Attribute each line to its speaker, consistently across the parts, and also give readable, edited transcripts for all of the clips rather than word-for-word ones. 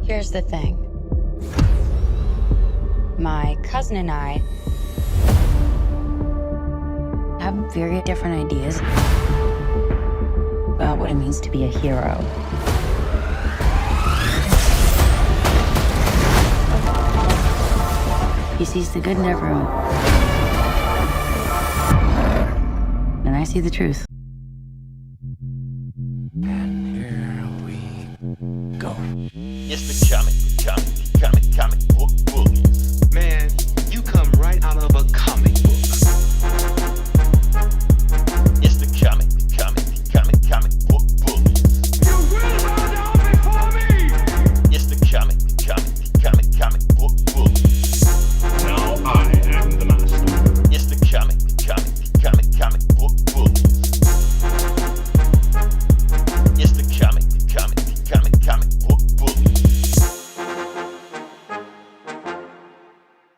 Speaker 1: Here's the thing. My cousin and I have very different ideas about what it means to be a hero. He sees the good in everyone. And I see the truth.
Speaker 2: And here we go.
Speaker 3: It's the comic book bullies.
Speaker 2: Man, you come right out of a comic book.
Speaker 3: It's the comic book bullies.
Speaker 2: You will bow down before me!
Speaker 3: It's the comic book bullies.
Speaker 2: Now I am the master.
Speaker 3: It's the comic book bullies. It's the comic book bullies.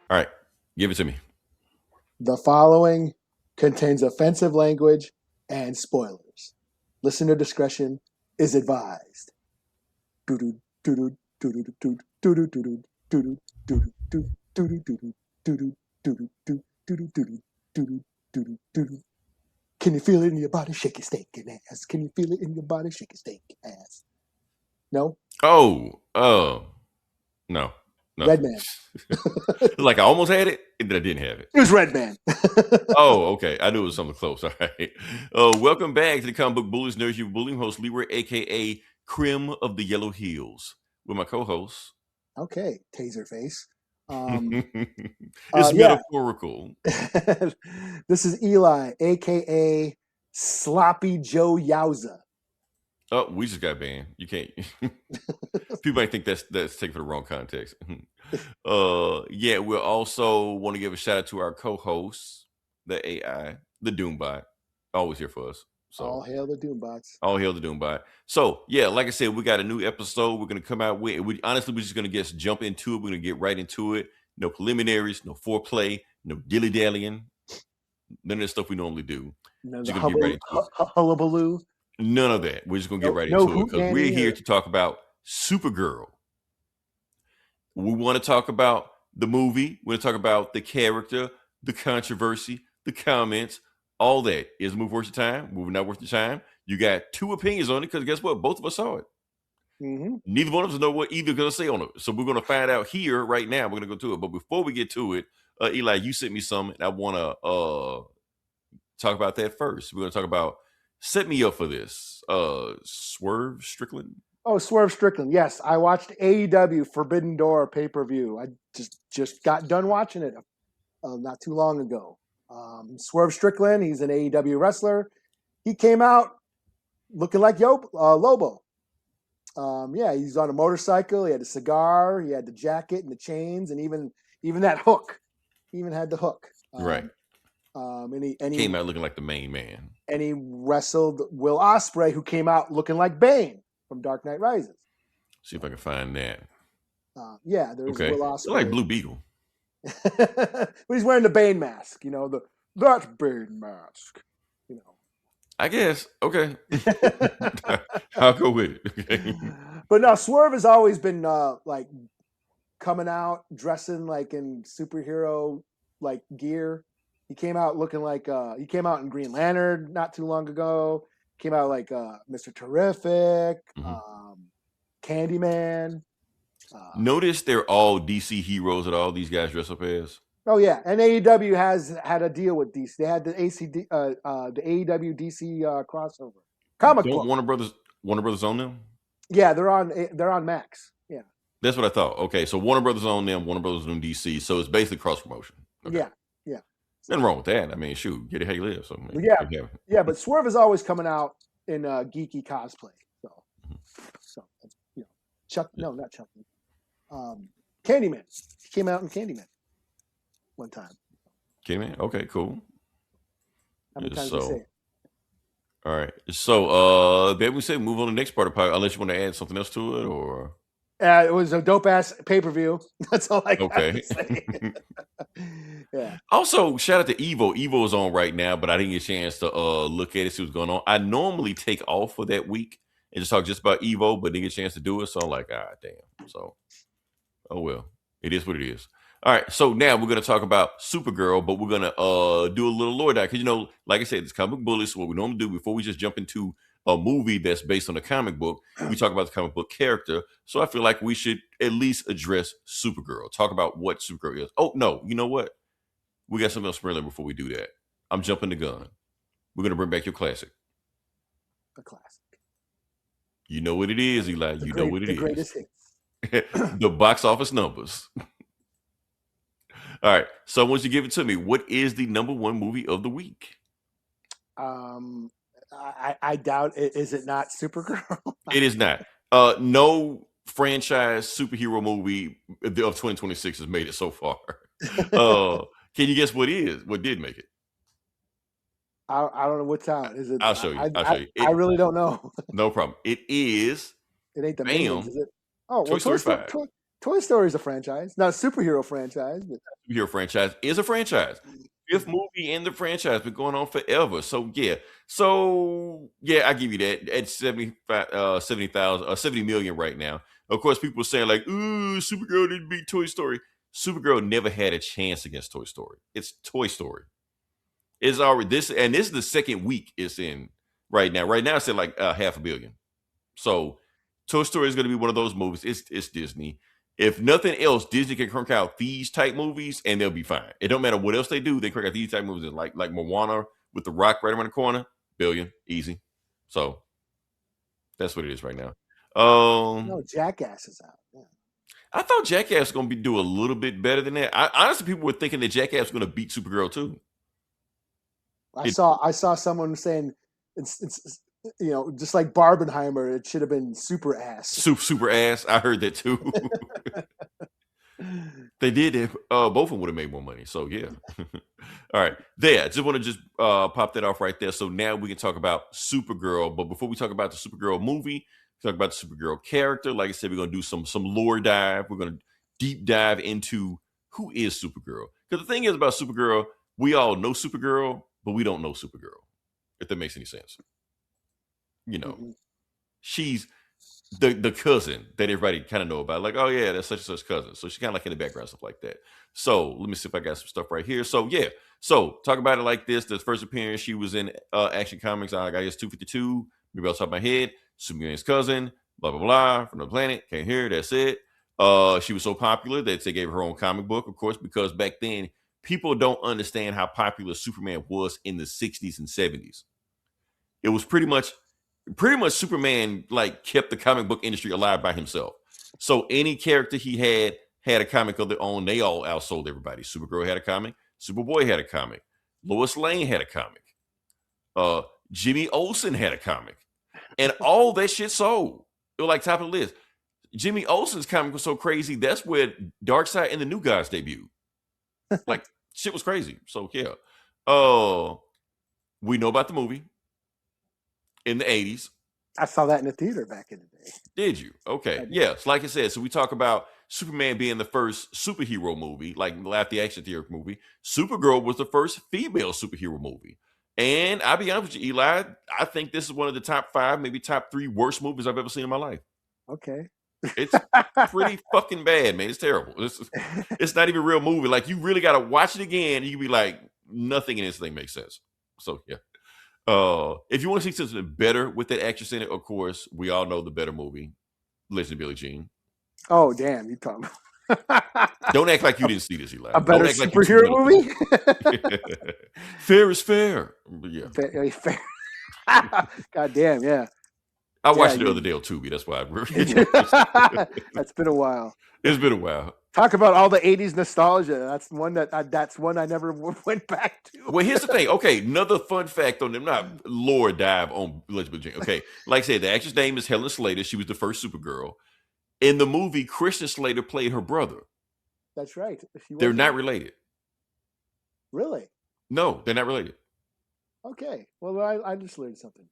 Speaker 4: All right, give it to me.
Speaker 5: The following contains offensive language and spoilers. Listener discretion is advised. Can you feel it in your body? Shake your stinking ass. Can you feel it in your body? Shake your stinking ass. No?
Speaker 4: Oh, no.
Speaker 5: Red Man.
Speaker 4: Like I almost had it, and then I didn't have it.
Speaker 5: It was Red Man.
Speaker 4: Oh, okay. I knew it was something close. All right. Welcome back to the Comic Book Bullies. Nerds, your bullying host, Leroy, a.k.a. Crim of the Yellow Heels, with my co-host.
Speaker 5: Okay, Taserface.
Speaker 4: It's metaphorical.
Speaker 5: This is Eli, a.k.a. Sloppy Joe Yowza.
Speaker 4: Oh, we just got banned. You can't. People might think that's taken for the wrong context. Yeah, we'll also want to give a shout out to our co-hosts, the AI, the Doombot, always here for us. So
Speaker 5: All hail the Doombots.
Speaker 4: all hail the Doombot. So yeah, like I said, we got a new episode. We're gonna come out with. We're just gonna jump into it. We're gonna get right into it. No preliminaries, no foreplay, no dilly dallying. None of the stuff we normally do.
Speaker 5: No,
Speaker 4: Just gonna get right into it.
Speaker 5: hullabaloo.
Speaker 4: None of that. We're just gonna get right
Speaker 5: No
Speaker 4: into it because we're here to talk about Supergirl. We want to talk about the movie. We're going to talk about the character, the controversy, the comments, all that. Is the movie worth your time? Movie not worth your time? You got two opinions on it because guess what? Both of us saw it.
Speaker 5: Mm-hmm.
Speaker 4: Neither one of us know what either going to say on it. So we're going to find out here right now. We're going to go to it. But before we get to it, Eli, you sent me some, and I want to talk about that first. We're going to talk about set me up for this. Swerve Strickland.
Speaker 5: Oh, Swerve Strickland. Yes, I watched AEW Forbidden Door pay-per-view. I just got done watching it not too long ago. Swerve Strickland, he's an AEW wrestler. He came out looking like Lobo. Yeah, he's on a motorcycle. He had a cigar. He had the jacket and the chains, and even that hook. He even had the hook.
Speaker 4: Right.
Speaker 5: And he
Speaker 4: Came out looking like the main man.
Speaker 5: And he wrestled Will Ospreay, who came out looking like Bane from Dark Knight Rises.
Speaker 4: See if I can find that.
Speaker 5: Yeah, there's
Speaker 4: Okay.
Speaker 5: Will
Speaker 4: I
Speaker 5: Ospreay.
Speaker 4: like Blue Beetle.
Speaker 5: But he's wearing the Bane mask, that Bane mask,
Speaker 4: I guess. Okay. I'll go with it. Okay.
Speaker 5: But no, Swerve has always been like coming out dressing like in superhero like gear. He came out looking like he came out in Green Lantern not too long ago. Came out like Mr. Terrific, Candyman.
Speaker 4: Notice they're all DC heroes that all these guys dress up as.
Speaker 5: Oh yeah, and AEW has had a deal with DC. They had the AEW DC crossover comic book.
Speaker 4: Warner Brothers own them?
Speaker 5: Yeah, they're on Max. Yeah,
Speaker 4: That's what I thought. Okay, so Warner Brothers own them. Warner Brothers own DC, so it's basically cross promotion. Okay.
Speaker 5: Yeah.
Speaker 4: Nothing wrong with that. I mean, shoot, get it how you live. So
Speaker 5: Yeah, but Swerve is always coming out in geeky cosplay. So Chuck. No, not Chucky. Candyman. He came out in Candyman one time.
Speaker 4: Candyman. Okay, cool.
Speaker 5: How many times did you say it?
Speaker 4: All right. So, then we say move on to the next part of the podcast, unless you want to add something else to it, or
Speaker 5: It was a dope ass pay-per-view. That's all I got
Speaker 4: okay.
Speaker 5: to say. Yeah.
Speaker 4: Also, shout out to Evo. Evo is on right now, but I didn't get a chance to look at it, see what's going on. I normally take off for that week and just talk just about Evo, but didn't get a chance to do it. So I'm like, damn. So, oh well, it is what it is. All right, so now we're gonna talk about Supergirl, but we're gonna do a little lore dive because like I said, it's comic bullets. What we normally do before we just jump into a movie that's based on a comic book, we talk about the comic book character. So I feel like we should at least address Supergirl, talk about what Supergirl is. Oh no, you know what? We got something else to before we do that. I'm jumping the gun. We're gonna bring back your classic.
Speaker 5: The classic.
Speaker 4: You know what it is, Eli. You know what it
Speaker 5: the
Speaker 4: is.
Speaker 5: Greatest hits.
Speaker 4: The box office numbers. All right. So once you give it to me, what is the number one movie of the week?
Speaker 5: I doubt it. Is it not Supergirl?
Speaker 4: It is not. No franchise superhero movie of 2026 has made it so far. Can you guess what is? What did make it?
Speaker 5: I don't know what's out. Is it?
Speaker 4: I'll show you. I'll show you.
Speaker 5: I really don't know.
Speaker 4: No problem. It is.
Speaker 5: It ain't the Minions, is it? Oh,
Speaker 4: Toy Story 5.
Speaker 5: Toy Story is a franchise, not a superhero franchise. But
Speaker 4: Superhero franchise is a franchise. Fifth movie in the franchise, been going on forever. So yeah, I give you that. At 70 million right now. Of course, people are saying like, "Ooh, Supergirl didn't beat Toy Story." Supergirl never had a chance against Toy Story. It's Toy Story. It's already this is the second week it's in right now. Right now it's at like $500 million. So Toy Story is going to be one of those movies. It's Disney. If nothing else, Disney can crank out these type movies and they'll be fine. It don't matter what else they do. They crank out these type movies like Moana with the Rock right around the corner. Billion, easy. So that's what it is right now.
Speaker 5: no, Jackass is out. Yeah.
Speaker 4: I thought Jackass was going to do a little bit better than that. Honestly, people were thinking that Jackass was going to beat Supergirl too.
Speaker 5: I saw someone saying it's just like Barbenheimer, it should have been Super Ass.
Speaker 4: Super Ass. I heard that too. They did it. Both of them would have made more money. So yeah. All right. There. Just want to pop that off right there. So now we can talk about Supergirl. But before we talk about the Supergirl movie, talk about the Supergirl character. Like I said, we're gonna do some lore dive. We're gonna deep dive into who is Supergirl. Because the thing is about Supergirl, we all know Supergirl, but we don't know Supergirl. If that makes any sense. She's the cousin that everybody kind of know about. Like, oh yeah, that's such and such cousin. So she's kind of like in the background, stuff like that. So let me see if I got some stuff right here. So yeah. So talk about it like this. The first appearance, she was in Action Comics, I guess 252. Maybe I'll top of my head. Superman's cousin, blah, blah, blah, from the planet. Can't hear her, that's it. She was so popular that they gave her own comic book, of course, because back then, people don't understand how popular Superman was in the 60s and 70s. It was pretty much Superman like kept the comic book industry alive by himself. So any character he had a comic of their own. They all outsold everybody. Supergirl had a comic. Superboy had a comic. Lois Lane had a comic. Jimmy Olsen had a comic. And all that shit sold. It was like top of the list. Jimmy Olsen's comic was so crazy. That's where Darkseid and the New Gods debuted. Like shit was crazy. So yeah. We know about the movie. In the 80s.
Speaker 5: I saw that in the theater back in the day.
Speaker 4: Did you? Okay. Yes. Like I said, so we talk about Superman being the first superhero movie, like after the action hero movie. Supergirl was the first female superhero movie. And I'll be honest with you, Eli, I think this is one of the top 5, maybe top 3 worst movies I've ever seen in my life.
Speaker 5: Okay.
Speaker 4: It's pretty fucking bad, man. It's terrible. It's not even a real movie. Like, you really got to watch it again. And you can be like, nothing in this thing makes sense. So, yeah. If you want to see something better with that actress in it, of course, we all know the better movie, Legend of Billie Jean.
Speaker 5: Oh, damn. You talking about...
Speaker 4: Don't act like you didn't see this, Eli.
Speaker 5: A better superhero movie?
Speaker 4: Fair is fair. Yeah.
Speaker 5: Fair. God damn, yeah.
Speaker 4: I watched it the other day on Tubi. That's why
Speaker 5: That's been a while.
Speaker 4: It's been a while.
Speaker 5: Talk about all the 80s nostalgia. That's one I never went back to.
Speaker 4: Well, here's the thing. Okay, another fun fact on them. Not lore dive on Legend of Billie Jean. Okay, like I said, the actress name is Helen Slater. She was the first Supergirl. In the movie, Christian Slater played her brother.
Speaker 5: That's right.
Speaker 4: They're not related.
Speaker 5: Really?
Speaker 4: No, they're not related.
Speaker 5: Okay. Well, I just learned something.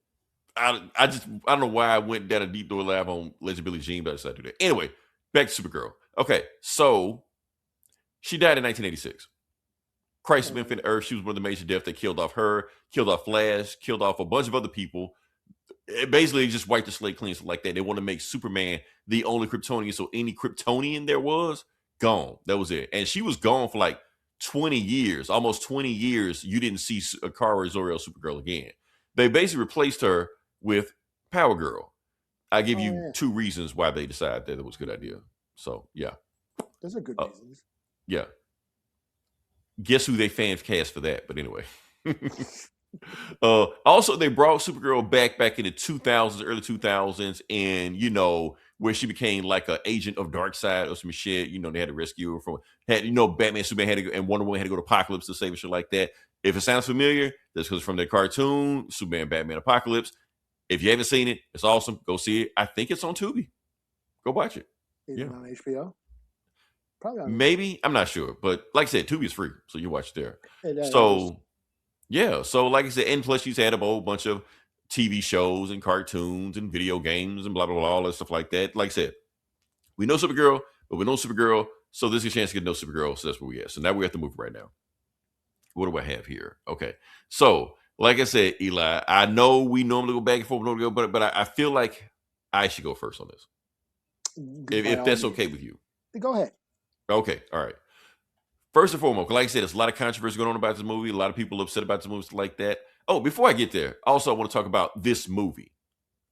Speaker 4: I don't know why I went down a deep door lab on Legend of Billie Jean, but I decided to do that. Anyway, back to Supergirl. Okay, so she died in 1986. Crisis of Infinite Earth. She was one of the major deaths that killed off her, killed off Flash, killed off a bunch of other people. It basically just wiped the slate clean, stuff like that. They want to make Superman the only Kryptonian, so any Kryptonian there was gone. That was it, and she was gone for like 20 years, almost 20 years. You didn't see Kara Zor-El Supergirl again. They basically replaced her with Power Girl. I give you
Speaker 5: yeah.
Speaker 4: 2 reasons why they decided that it was a good idea. So yeah,
Speaker 5: Those are good reasons.
Speaker 4: yeah. Guess who they fans cast for that? But anyway. Also, they brought Supergirl back in the 2000s, early 2000s, and where she became like an agent of Darkseid or some shit. They had to rescue her from Batman, Superman had to go, and Wonder Woman had to go to Apocalypse to save her, shit like that. If it sounds familiar, that's because from the cartoon Superman, Batman, Apocalypse. If you haven't seen it, it's awesome. Go see it. I think it's on Tubi. Go watch it.
Speaker 5: Even on HBO. Probably on
Speaker 4: Maybe, I'm not sure, but like I said, Tubi is free, so you watch it there.
Speaker 5: It
Speaker 4: So. Yeah, so like I said, and plus she's had a whole bunch of TV shows and cartoons and video games and blah, blah, blah, all that stuff like that. Like I said, we know Supergirl, but we know Supergirl, so this is a chance to get to know Supergirl, so that's where we at. So now we're at the movie right now. What do I have here? Okay, so like I said, Eli, I know we normally go back and forth, but I feel like I should go first on this, if that's okay with you.
Speaker 5: Go ahead.
Speaker 4: Okay, all right. First and foremost, like I said, there's a lot of controversy going on about this movie. A lot of people upset about this movie, stuff like that. Oh, before I get there, also I want to talk about this movie.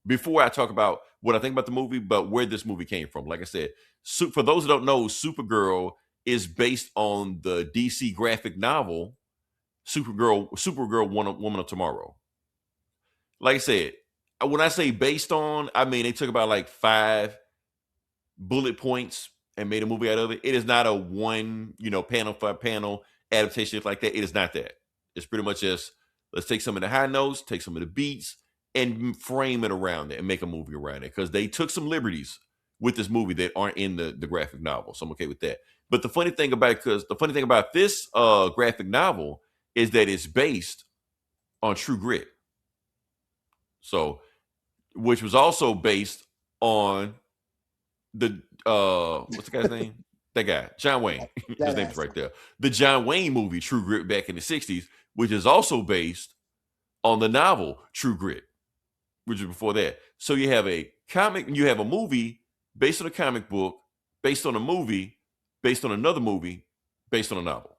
Speaker 4: Before I talk about what I think about the movie, but where this movie came from. Like I said, for those who don't know, Supergirl is based on the DC graphic novel, Supergirl Woman of Tomorrow. Like I said, when I say based on, I mean they took about like 5 bullet points and made a movie out of it. It is not a one, panel for panel adaptation like that. It is not that. It's pretty much just, let's take some of the high notes, take some of the beats, and frame it around it and make a movie around it. Because they took some liberties with this movie that aren't in the graphic novel. So I'm okay with that. But the funny thing about this graphic novel is that it's based on True Grit. So, which was also based on the what's the guy's name? That guy, John Wayne. His name's right there. The John Wayne movie, True Grit, back in the 60s, which is also based on the novel True Grit, which is before that. So you have a movie based on a comic book, based on a movie, based on another movie, based on a novel.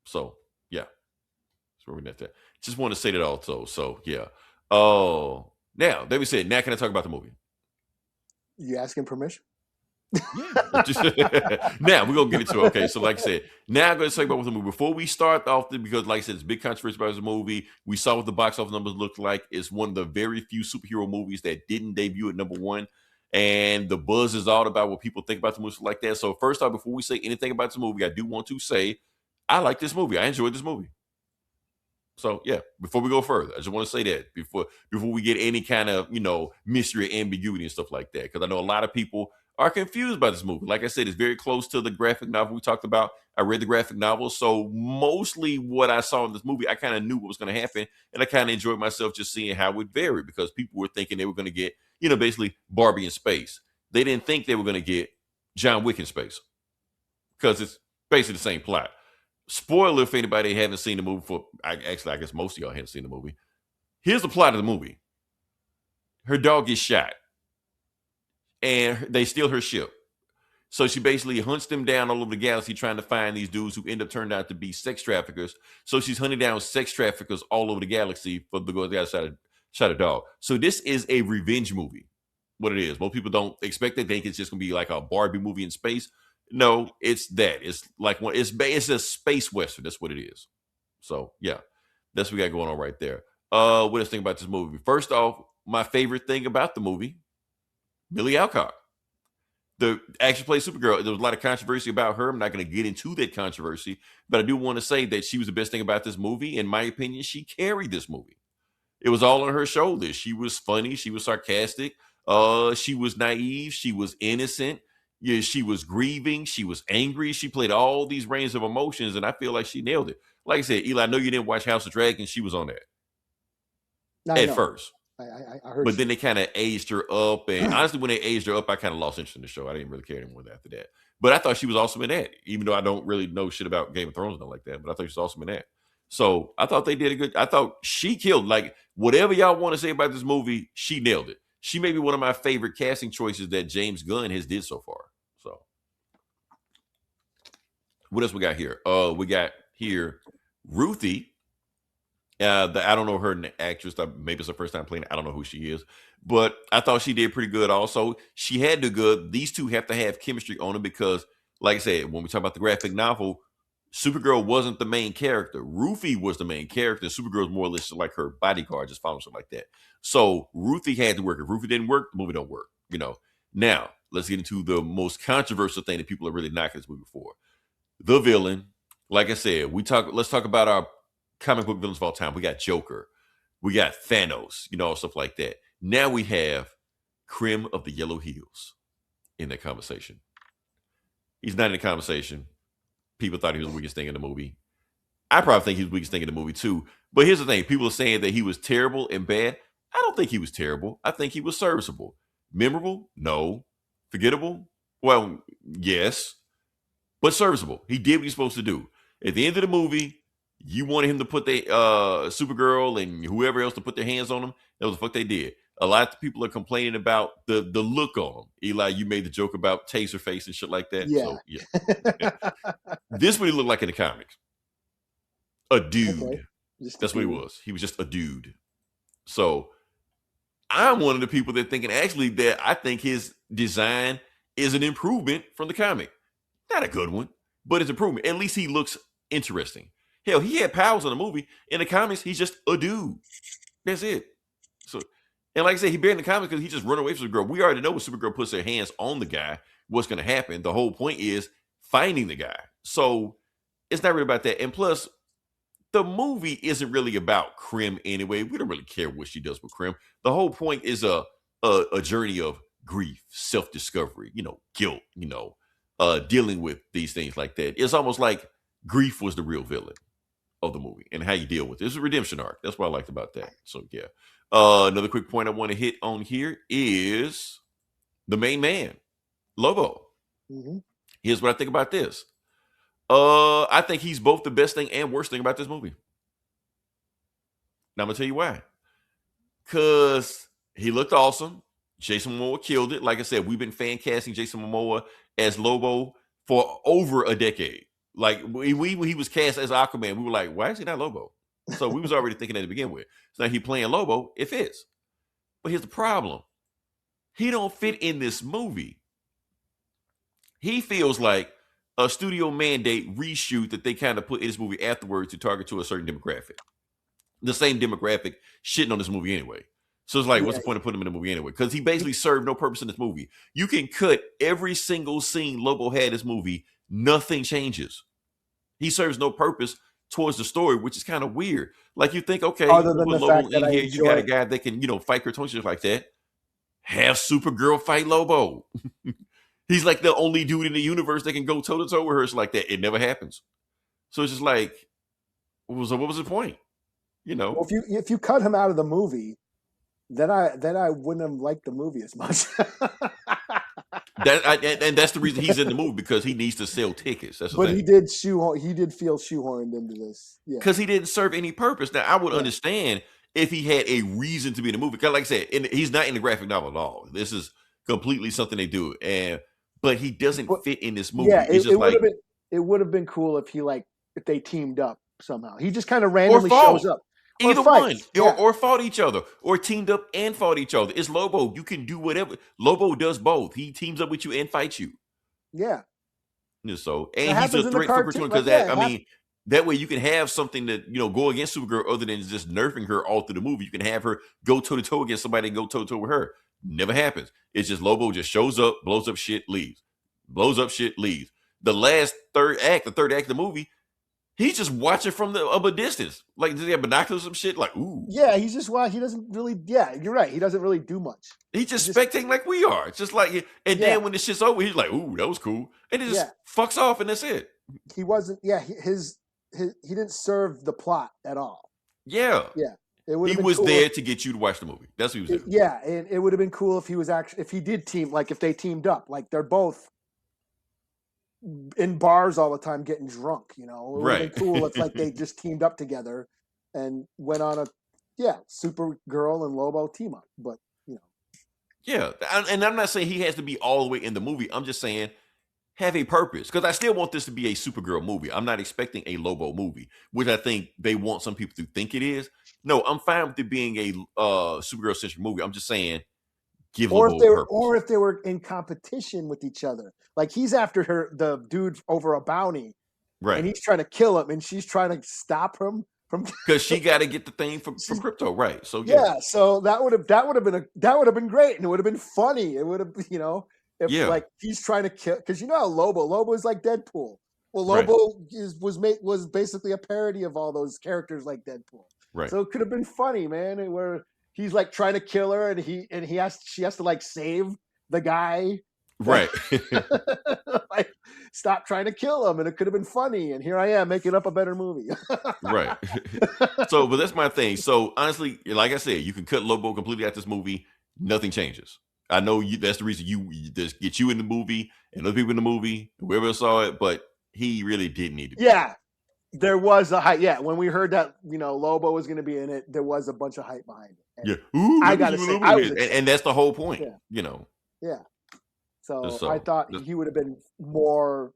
Speaker 4: So yeah. That's where we're at. Just want to say that also. So yeah. Oh, now that we said, now can I talk about the movie?
Speaker 5: You asking permission?
Speaker 4: Yeah. Now we're gonna get into it. Okay, so like I said, now I'm gonna talk about what the movie. Before we start off, because like I said, it's big controversy about the movie. We saw what the box office numbers looked like. It's one of the very few superhero movies that didn't debut at #1, and the buzz is all about what people think about the movie like that. So first off, before we say anything about the movie, I do want to say I like this movie. I enjoyed this movie. So yeah, before we go further, I just want to say that before we get any kind of mystery, ambiguity, and stuff like that, because I know a lot of people are confused by this movie. Like I said, it's very close to the graphic novel we talked about. I read the graphic novel, so mostly what I saw in this movie, I kind of knew what was going to happen, and I kind of enjoyed myself just seeing how it varied, because people were thinking they were going to get basically Barbie in space. They didn't think they were going to get John Wick in space, because it's basically the same plot. Spoiler if anybody haven't seen the movie I guess most of y'all haven't seen the movie. Here's the plot of the movie. Her dog gets shot and they steal her ship. So she basically hunts them down all over the galaxy trying to find these dudes who end up turning out to be sex traffickers. So she's hunting down sex traffickers all over the galaxy for the guy that shot a dog. So this is a revenge movie. What it is. Most people don't expect it. They think it's just going to be like a Barbie movie in space. No, it's that. It's like it's a space western. That's what it is. So yeah, that's what we got going on right there. What else think about this movie? First off, my favorite thing about the movie, Millie Alcock. The actually plays Supergirl. There was a lot of controversy about her. I'm not going to get into that controversy, but I do want to say that she was the best thing about this movie. In my opinion, she carried this movie. It was all on her shoulders. She was funny. She was sarcastic. She was naive. She was innocent. Yeah, she was grieving. She was angry. She played all these range of emotions, and I feel like she nailed it. Like I said, Eli, I know you didn't watch House of Dragons. She was on that at first.
Speaker 5: I heard.
Speaker 4: But then they kind of aged her up, and honestly, when they aged her up, I kind of lost interest in the show. I didn't really care anymore after that. But I thought she was awesome in that, even though I don't really know shit about Game of Thrones and all like that. But I thought she was awesome in that. So I thought they did a good. I thought she killed. Like whatever y'all want to say about this movie, she nailed it. She may be one of my favorite casting choices that James Gunn has did so far. So what else we got here? We got here Ruthie. I don't know her actress. Maybe it's her first time playing. I don't know who she is, but I thought she did pretty good. Also, she had to good. These two have to have chemistry on it because, like I said, when we talk about the graphic novel, Supergirl wasn't the main character. Ruthie was the main character. Supergirl's more or less like her bodyguard, just following something like that. So Ruthie had to work. If Ruthie didn't work, the movie don't work. Now let's get into the most controversial thing that people are really knocking this movie for. The villain. Like I said, let's talk about our comic book villains of all time. We got Joker. We got Thanos, stuff like that. Now we have Krim of the Yellow Heels in that conversation. He's not in the conversation. People thought he was the weakest thing in the movie. I probably think he's the weakest thing in the movie too. But here's the thing. People are saying that he was terrible and bad. I don't think he was terrible. I think he was serviceable. Memorable? No. Forgettable? Well, yes. But serviceable. He did what he's supposed to do. At the end of the movie, you wanted him to put the Supergirl and whoever else to put their hands on him. That was the fuck they did. A lot of people are complaining about the look on him. Eli, you made the joke about taser face and shit like that.
Speaker 5: Yeah.
Speaker 4: So, yeah. This is what he looked like in the comics. A dude.
Speaker 5: Okay.
Speaker 4: That's what he was. He was just a dude. So I'm one of the people that thinking actually that I think his design is an improvement from the comic. Not a good one, but it's improvement. At least he looks interesting. Hell, he had powers in the movie. In the comics, he's just a dude. That's it. So, and like I said, he banned in the comics because he just run away from Supergirl. We already know when Supergirl puts her hands on the guy, what's going to happen. The whole point is finding the guy. So it's not really about that. And plus, the movie isn't really about Krim anyway. We don't really care what she does with Krim. The whole point is a journey of grief, self-discovery, guilt, dealing with these things like that. It's almost like grief was the real villain of the movie and how you deal with it. It's a redemption arc. That's what I liked about that. So yeah. Another quick point I want to hit on here is the main man, Lobo.
Speaker 5: Mm-hmm.
Speaker 4: Here's what I think about this. I think he's both the best thing and worst thing about this movie. Now I'm gonna tell you why. Cause he looked awesome. Jason Momoa killed it. Like I said, we've been fan casting Jason Momoa as Lobo for over a decade. Like when he was cast as Aquaman, we were like, why is he not Lobo? So we was already thinking that to begin with. So now he playing Lobo, it fits. But here's the problem. He don't fit in this movie. He feels like a studio mandate reshoot that they kind of put in this movie afterwards to target to a certain demographic. The same demographic shitting on this movie anyway. So it's like, what's the point of putting him in the movie anyway? Because he basically served no purpose in this movie. You can cut every single scene Lobo had in this movie. Nothing changes. He serves no purpose towards the story, which is kind of weird. Like you think, okay,
Speaker 5: other than the
Speaker 4: Lobo
Speaker 5: fact that
Speaker 4: in
Speaker 5: I
Speaker 4: here, you got a
Speaker 5: enjoy-
Speaker 4: guy that can, fight cartoons like that. Have Supergirl fight Lobo. He's like the only dude in the universe that can go toe to toe with her like that. It never happens. So it's just like, what was the point?
Speaker 5: Well, if you cut him out of the movie, then I wouldn't have liked the movie as much.
Speaker 4: And that's the reason he's in the movie, because he needs to sell tickets. That's the
Speaker 5: But
Speaker 4: thing.
Speaker 5: he did feel shoehorned into this. Yeah.
Speaker 4: Because he didn't serve any purpose. Now I would understand if he had a reason to be in the movie. Because like I said, he's not in the graphic novel at all. This is completely something they do, but he doesn't fit in this movie.
Speaker 5: Yeah,
Speaker 4: it
Speaker 5: would have been cool if they teamed up somehow. He just kind of randomly shows up.
Speaker 4: Either
Speaker 5: one.
Speaker 4: Or fought each other, or teamed up and fought each other. It's Lobo. You can do whatever. Lobo does both. He teams up with you and fights you.
Speaker 5: Yeah.
Speaker 4: So, and he's a threat for cartoon because that way you can have something that go against Supergirl other than just nerfing her all through the movie. You can have her go toe to toe against somebody and go toe to toe with her. Never happens. It's just Lobo just shows up, blows up shit, leaves. Blows up shit, leaves. The third act of the movie, he's just watching from a distance. Like, does he have binoculars or some shit? Like, ooh.
Speaker 5: Yeah, he's just watching. He doesn't really. Yeah, you're right. He doesn't really do much.
Speaker 4: He's just spectating like we are. It's just like, and then when the shit's over, he's like, ooh, that was cool. And he just fucks off, and that's it.
Speaker 5: He wasn't. Yeah, he didn't serve the plot at all.
Speaker 4: Yeah.
Speaker 5: Yeah.
Speaker 4: He was there to get you to watch the movie. That's what he was doing.
Speaker 5: Yeah, and it would have been cool if he was if he did team, like if they teamed up, like they're both in bars all the time getting drunk. You know, it would have
Speaker 4: Right.
Speaker 5: been cool if like they just teamed up together and went on a Supergirl and Lobo team up. But you know,
Speaker 4: Yeah, and I'm not saying he has to be all the way in the movie. I'm just saying have a purpose because I still want this to be a Supergirl movie. I'm not expecting a Lobo movie, which I think they want some people to think it is. No, I'm fine with it being a Supergirl centric movie. I'm just saying give Lobo a purpose.
Speaker 5: or if they were in competition with each other, like he's after the dude over a bounty,
Speaker 4: Right.
Speaker 5: and he's trying to kill him, and she's trying to stop him from
Speaker 4: Because she got to get the thing from crypto, right? So
Speaker 5: yeah. So that would have been great, and it would have been funny. It would have, you know, if like he's trying to kill, because you know how Lobo is like Deadpool. Well, Lobo was basically a parody of all those characters like Deadpool.
Speaker 4: Right.
Speaker 5: So it could have been funny, man. Where he's like trying to kill her, and she has to like save the guy.
Speaker 4: Right.
Speaker 5: Like stop trying to kill him, and it could have been funny. And here I am making up a better movie.
Speaker 4: Right. So, but that's my thing. So honestly, like I said, you can cut Lobo completely out this movie. Nothing changes. I know that's the reason you just get you in the movie and other people in the movie, whoever saw it, but he really didn't need to be.
Speaker 5: Yeah. There was a hype. Yeah. When we heard that, you know, Lobo was going to be in it, there was a bunch of hype behind it. And
Speaker 4: yeah. Ooh,
Speaker 5: I got to say,
Speaker 4: and that's the whole point.
Speaker 5: Yeah.
Speaker 4: You know.
Speaker 5: Yeah. So I thought he would have been more,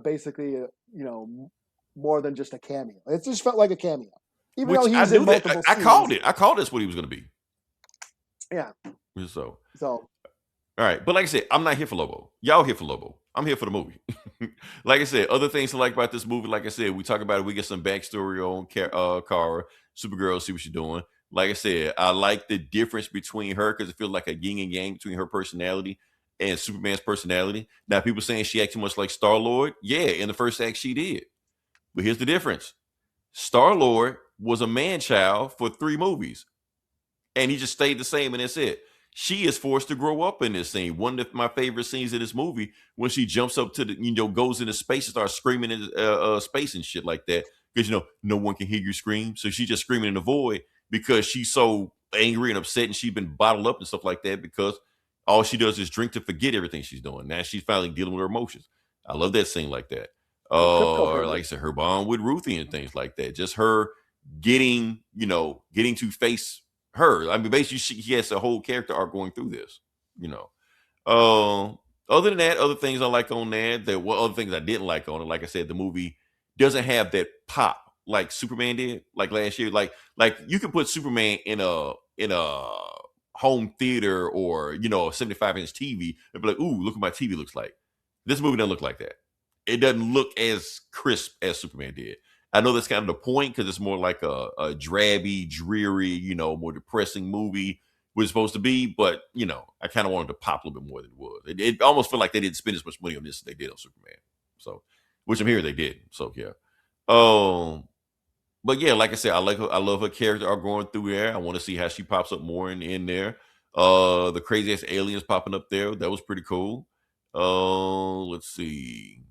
Speaker 5: basically, you know, more than just a cameo. It just felt like a cameo. Even though he's in multiple scenes.
Speaker 4: I called it. I called this what he was going to be.
Speaker 5: Yeah.
Speaker 4: So.
Speaker 5: All
Speaker 4: right, but like I said, I'm not here for Lobo. Y'all here for Lobo. I'm here for the movie. Like I said, other things to like about this movie. Like I said, we talk about it. We get some backstory on Kara, Supergirl, see what she's doing. Like I said, I like the difference between her because it feels like a yin and yang between her personality and Superman's personality. Now, people saying she acts too much like Star-Lord. Yeah, in the first act, she did. But here's the difference. Star-Lord was a man-child for 3 movies. And he just stayed the same, and that's it. She is forced to grow up in this scene. One of my favorite scenes of this movie when she jumps up to goes into space and starts screaming in space and shit like that. Because, no one can hear you scream. So she's just screaming in the void because she's so angry and upset and she's been bottled up and stuff like that because all she does is drink to forget everything she's doing. Now she's finally dealing with her emotions. I love that scene like that. Or like I said, her bond with Ruthie and things like that. Just her getting to face her. I mean, basically, she has a whole character arc going through this, Other than that, other things I like on that, there were other things I didn't like on it. Like I said, the movie doesn't have that pop like Superman did, like last year. Like you can put Superman in a home theater or a 75-inch TV and be like, ooh, look what my TV looks like. This movie doesn't look like that. It doesn't look as crisp as Superman did. I know that's kind of the point because it's more like a drabby, dreary, more depressing movie was supposed to be. But, I kind of wanted to pop a little bit more than it was. It almost felt like they didn't spend as much money on this as they did on Superman. So, which I'm hearing they did. So, yeah. But yeah, like I said, I love her character arc going through there. I want to see how she pops up more in there. The crazy ass aliens popping up there. That was pretty cool. Let's see.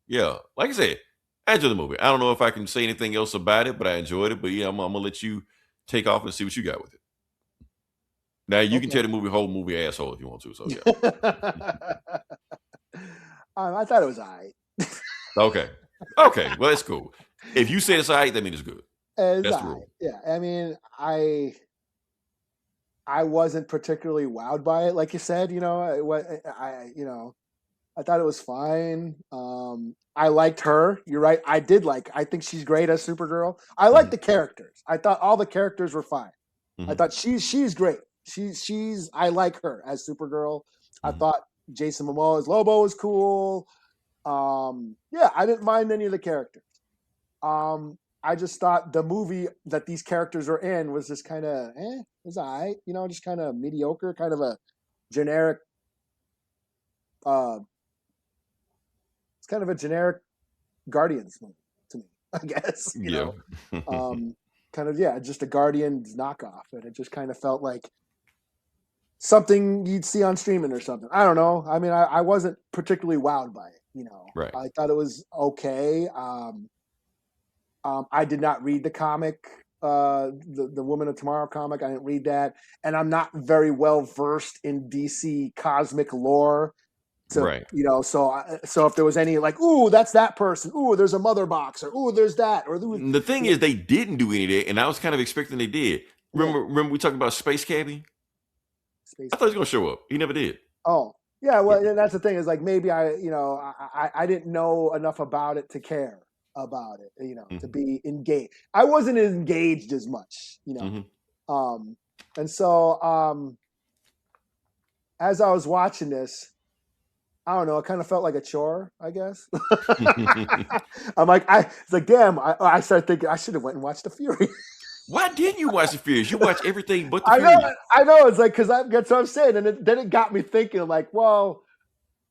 Speaker 4: Yeah, like I said, I enjoyed the movie. I don't know if I can say anything else about it, but I enjoyed it. But yeah, I'm gonna let you take off and see what you got with it. Now you can tell the whole movie asshole if you want to. So yeah.
Speaker 5: I thought it was all right.
Speaker 4: Okay, well that's cool. If you say it's all right, that means it's good. That's the rule.
Speaker 5: Yeah, I mean, I wasn't particularly wowed by it, like you said. I thought it was fine. I liked her. You're right. I think she's great as Supergirl. I like the characters. I thought all the characters were fine. I thought she's great. I like her as Supergirl. I thought Jason Momoa as Lobo was cool. Yeah, I didn't mind any of the characters. I just thought the movie that these characters are in was just kind of, it was all right. Just kind of mediocre, kind of a generic, it's kind of a generic Guardians movie to me, I guess.
Speaker 4: Yeah.
Speaker 5: Just a Guardians knockoff. And it just kind of felt like something you'd see on streaming or something. I don't know. I mean, I wasn't particularly wowed by it,
Speaker 4: Right.
Speaker 5: I thought it was okay. I did not read the comic, the Woman of Tomorrow comic. I didn't read that. And I'm not very well versed in DC cosmic lore. to,
Speaker 4: Right.
Speaker 5: so if there was any like, ooh, that's that person. Ooh, there's a mother box, or ooh, there's that, or
Speaker 4: The thing is, they didn't do any of that, and I was kind of expecting they did. Remember we talked about Space Cabbie?
Speaker 5: space.
Speaker 4: I thought he was going to show up. He never did.
Speaker 5: Oh, yeah. Well, and that's the thing is like maybe I didn't know enough about it to care about it, to be engaged. I wasn't engaged as much, and so as I was watching this, I don't know, it kind of felt like a chore, I guess. It's like, damn. I started thinking I should have went and watched The Fury.
Speaker 4: Why didn't you watch The Furious? You watch everything but The
Speaker 5: I
Speaker 4: Furious.
Speaker 5: know, I know. It's like because that's what I'm saying, and then it got me thinking, like, well,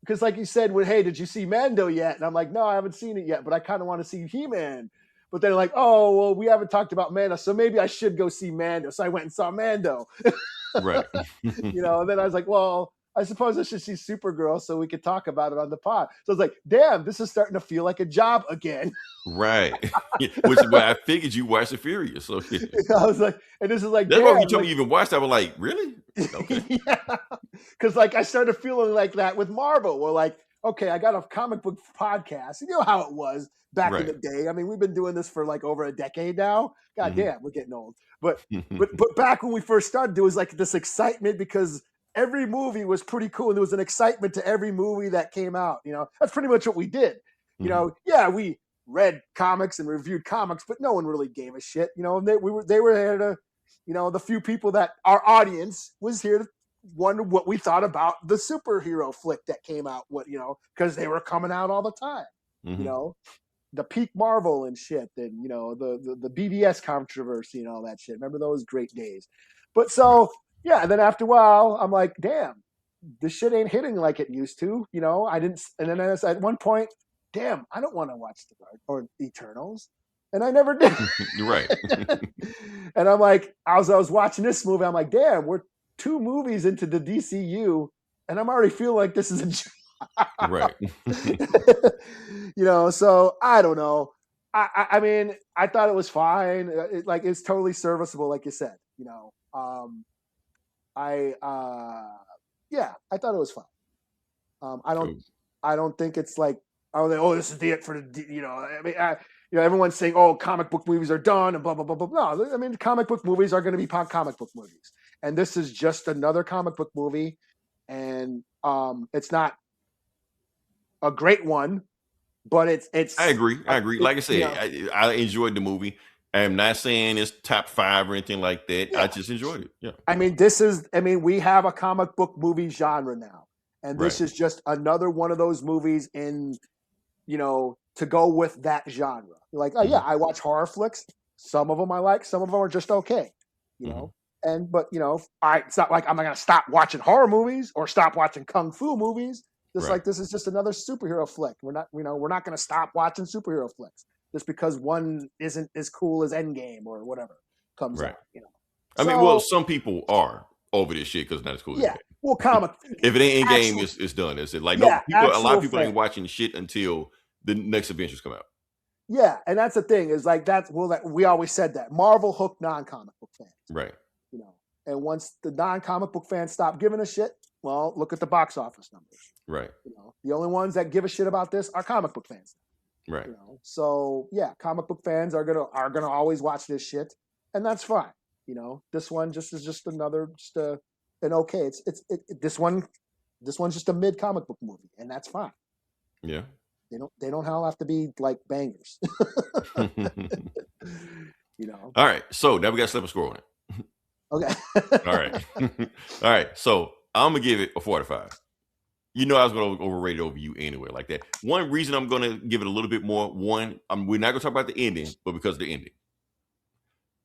Speaker 5: because like you said, well, hey, did you see Mando yet? And I'm like, no, I haven't seen it yet, but I kind of want to see He-Man. But then like, oh, well, we haven't talked about Mando, so maybe I should go see Mando. So I went and saw Mando.
Speaker 4: Right.
Speaker 5: And then I was like, well, I suppose I should see Supergirl so we could talk about it on the pod. So I was like, damn, this is starting to feel like a job again.
Speaker 4: Right. Which is why I figured you watched The Furious. So yeah.
Speaker 5: I was like, and this is like,
Speaker 4: That's why when you
Speaker 5: damn,
Speaker 4: told me you even watched it, I was like, really? Okay.
Speaker 5: yeah, because like I started feeling like that with Marvel. We're like, okay, I got a comic book podcast. You know how it was back in
Speaker 4: Right.
Speaker 5: the day. I mean, we've been doing this for like over a decade now. God
Speaker 4: Mhm.
Speaker 5: damn, we're getting old. But back when we first started, there was like this excitement because every movie was pretty cool, and there was an excitement to every movie that came out. That's pretty much what we did. Yeah, we read comics and reviewed comics, but no one really gave a shit. And they were there to, the few people that our audience was here to wonder what we thought about the superhero flick that came out. Because they were coming out all the time.
Speaker 4: Mhm.
Speaker 5: The peak Marvel and shit, and the BBS controversy and all that shit. Remember those great days? But so yeah, and then after a while, I'm like, damn, this shit ain't hitting like it used to. I didn't, and then at one point, damn, I don't want to watch the Guard or Eternals, and I never did.
Speaker 4: You're right.
Speaker 5: And I'm like, as I was watching this movie, I'm like, damn, we're 2 movies into the DCU, and I'm already feeling like this is a job.
Speaker 4: Right.
Speaker 5: So I don't know. I mean, I thought it was fine. It's totally serviceable, like you said. I thought it was fine.
Speaker 4: Cool.
Speaker 5: I don't think it's like, oh, this is it for the. I mean, everyone's saying, oh, comic book movies are done and blah blah blah blah. No, I mean, comic book movies are going to be comic book movies, and this is just another comic book movie, and it's not a great one, but it's.
Speaker 4: I agree. Like I said, I enjoyed the movie. I'm not saying it's top 5 or anything like that.
Speaker 5: Yeah.
Speaker 4: I just enjoyed it. Yeah.
Speaker 5: I mean, we have a comic book movie genre now, and this is just another one of those movies in, to go with that genre. You're like, oh yeah, I watch horror flicks. Some of them I like, some of them are just okay, but it's not like I'm not gonna stop watching horror movies or stop watching kung fu movies. Just like this is just another superhero flick. We're not going to stop watching superhero flicks just because one isn't as cool as Endgame or whatever comes out.
Speaker 4: I mean, well, some people are over this shit because it's not as cool as Endgame.
Speaker 5: Well, comic.
Speaker 4: If it ain't Endgame, it's done. It's like a lot of people ain't watching shit until the next Avengers come out.
Speaker 5: Yeah, and that's the thing is like we always said that Marvel hooked non-comic book fans.
Speaker 4: Right.
Speaker 5: And once the non-comic book fans stop giving a shit, well, look at the box office numbers.
Speaker 4: Right.
Speaker 5: The only ones that give a shit about this are comic book fans.
Speaker 4: Right.
Speaker 5: So yeah, comic book fans are gonna always watch this shit, and that's fine. This one is just another an okay. This one's just a mid comic book movie, and that's fine.
Speaker 4: Yeah.
Speaker 5: They don't all have to be like bangers.
Speaker 4: All right. So now we got to slip a score on it.
Speaker 5: Okay.
Speaker 4: All right. All right. So I'm gonna give it a 4 out of 5. I was gonna overrate it over you anyway, like that. One reason I'm gonna give it a little bit more. One, we're not gonna talk about the ending, but because of the ending.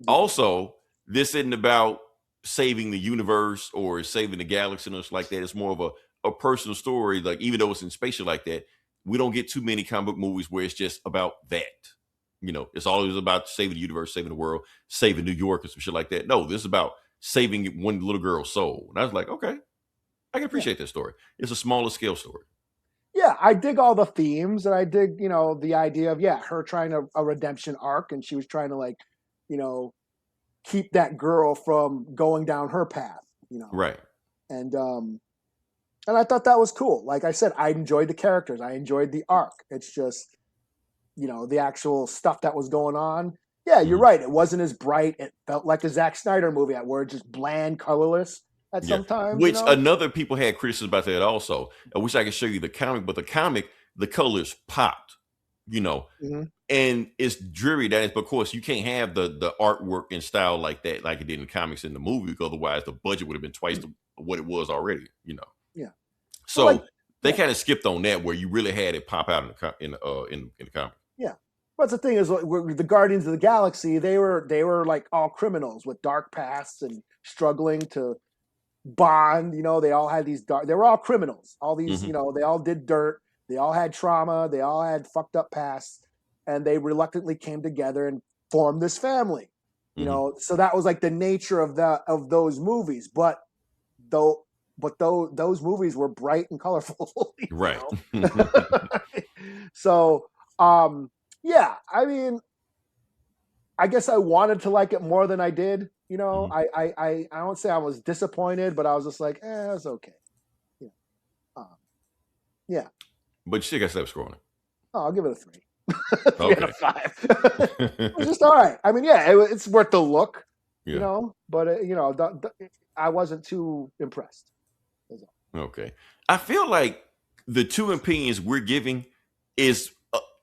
Speaker 4: Also, this isn't about saving the universe or saving the galaxy and stuff like that. It's more of a personal story. Like, even though it's in spatial like that, we don't get too many comic book movies where it's just about that. It's always about saving the universe, saving the world, saving New York, or some shit like that. No, this is about saving one little girl's soul. And I was like, okay, I can appreciate that story. It's a smaller scale story.
Speaker 5: Yeah, I dig all the themes, and I dig, the idea of her trying a redemption arc, and she was trying to keep that girl from going down her path.
Speaker 4: Right.
Speaker 5: And And I thought that was cool. Like I said, I enjoyed the characters. I enjoyed the arc. It's just, the actual stuff that was going on. Yeah, you're
Speaker 4: Mhm.
Speaker 5: right. It wasn't as bright. It felt like a Zack Snyder movie where it's just bland, colorless at
Speaker 4: Yeah.
Speaker 5: sometimes,
Speaker 4: Which another people had criticism about that also. I wish I could show you the comic, but the comic, the colors popped,
Speaker 5: Mhm.
Speaker 4: and it's dreary. That is, but of course, you can't have the artwork and style like that, like it did in the comics in the movie, because otherwise the budget would have been twice what it was already.
Speaker 5: Yeah. But like,
Speaker 4: So they
Speaker 5: yeah,
Speaker 4: kind of skipped on that where you really had it pop out in the comic.
Speaker 5: yeah. But the thing is, the Guardians of the Galaxy, they were like all criminals with dark pasts and struggling to bond. They all had these dark. They were all criminals. All these,
Speaker 4: Hmm.
Speaker 5: they all did dirt. They all had trauma. They all had fucked up pasts, and they reluctantly came together and formed this family.
Speaker 4: Hmm.
Speaker 5: So that was like the nature of those movies. But those movies were bright and colorful.
Speaker 4: Right.
Speaker 5: So, yeah, I mean, I guess I wanted to like it more than I did.
Speaker 4: Mhm.
Speaker 5: I don't say I was disappointed, but I was just like, it's okay. Yeah. Um, yeah.
Speaker 4: But you still got to stop scrolling.
Speaker 5: Oh, I'll give it a 3. 3 out
Speaker 4: Okay.
Speaker 5: of 5. It was just all right. I mean, yeah, it's worth the look,
Speaker 4: Yeah.
Speaker 5: but I wasn't too impressed. That's all.
Speaker 4: Okay. I feel like the two opinions we're giving is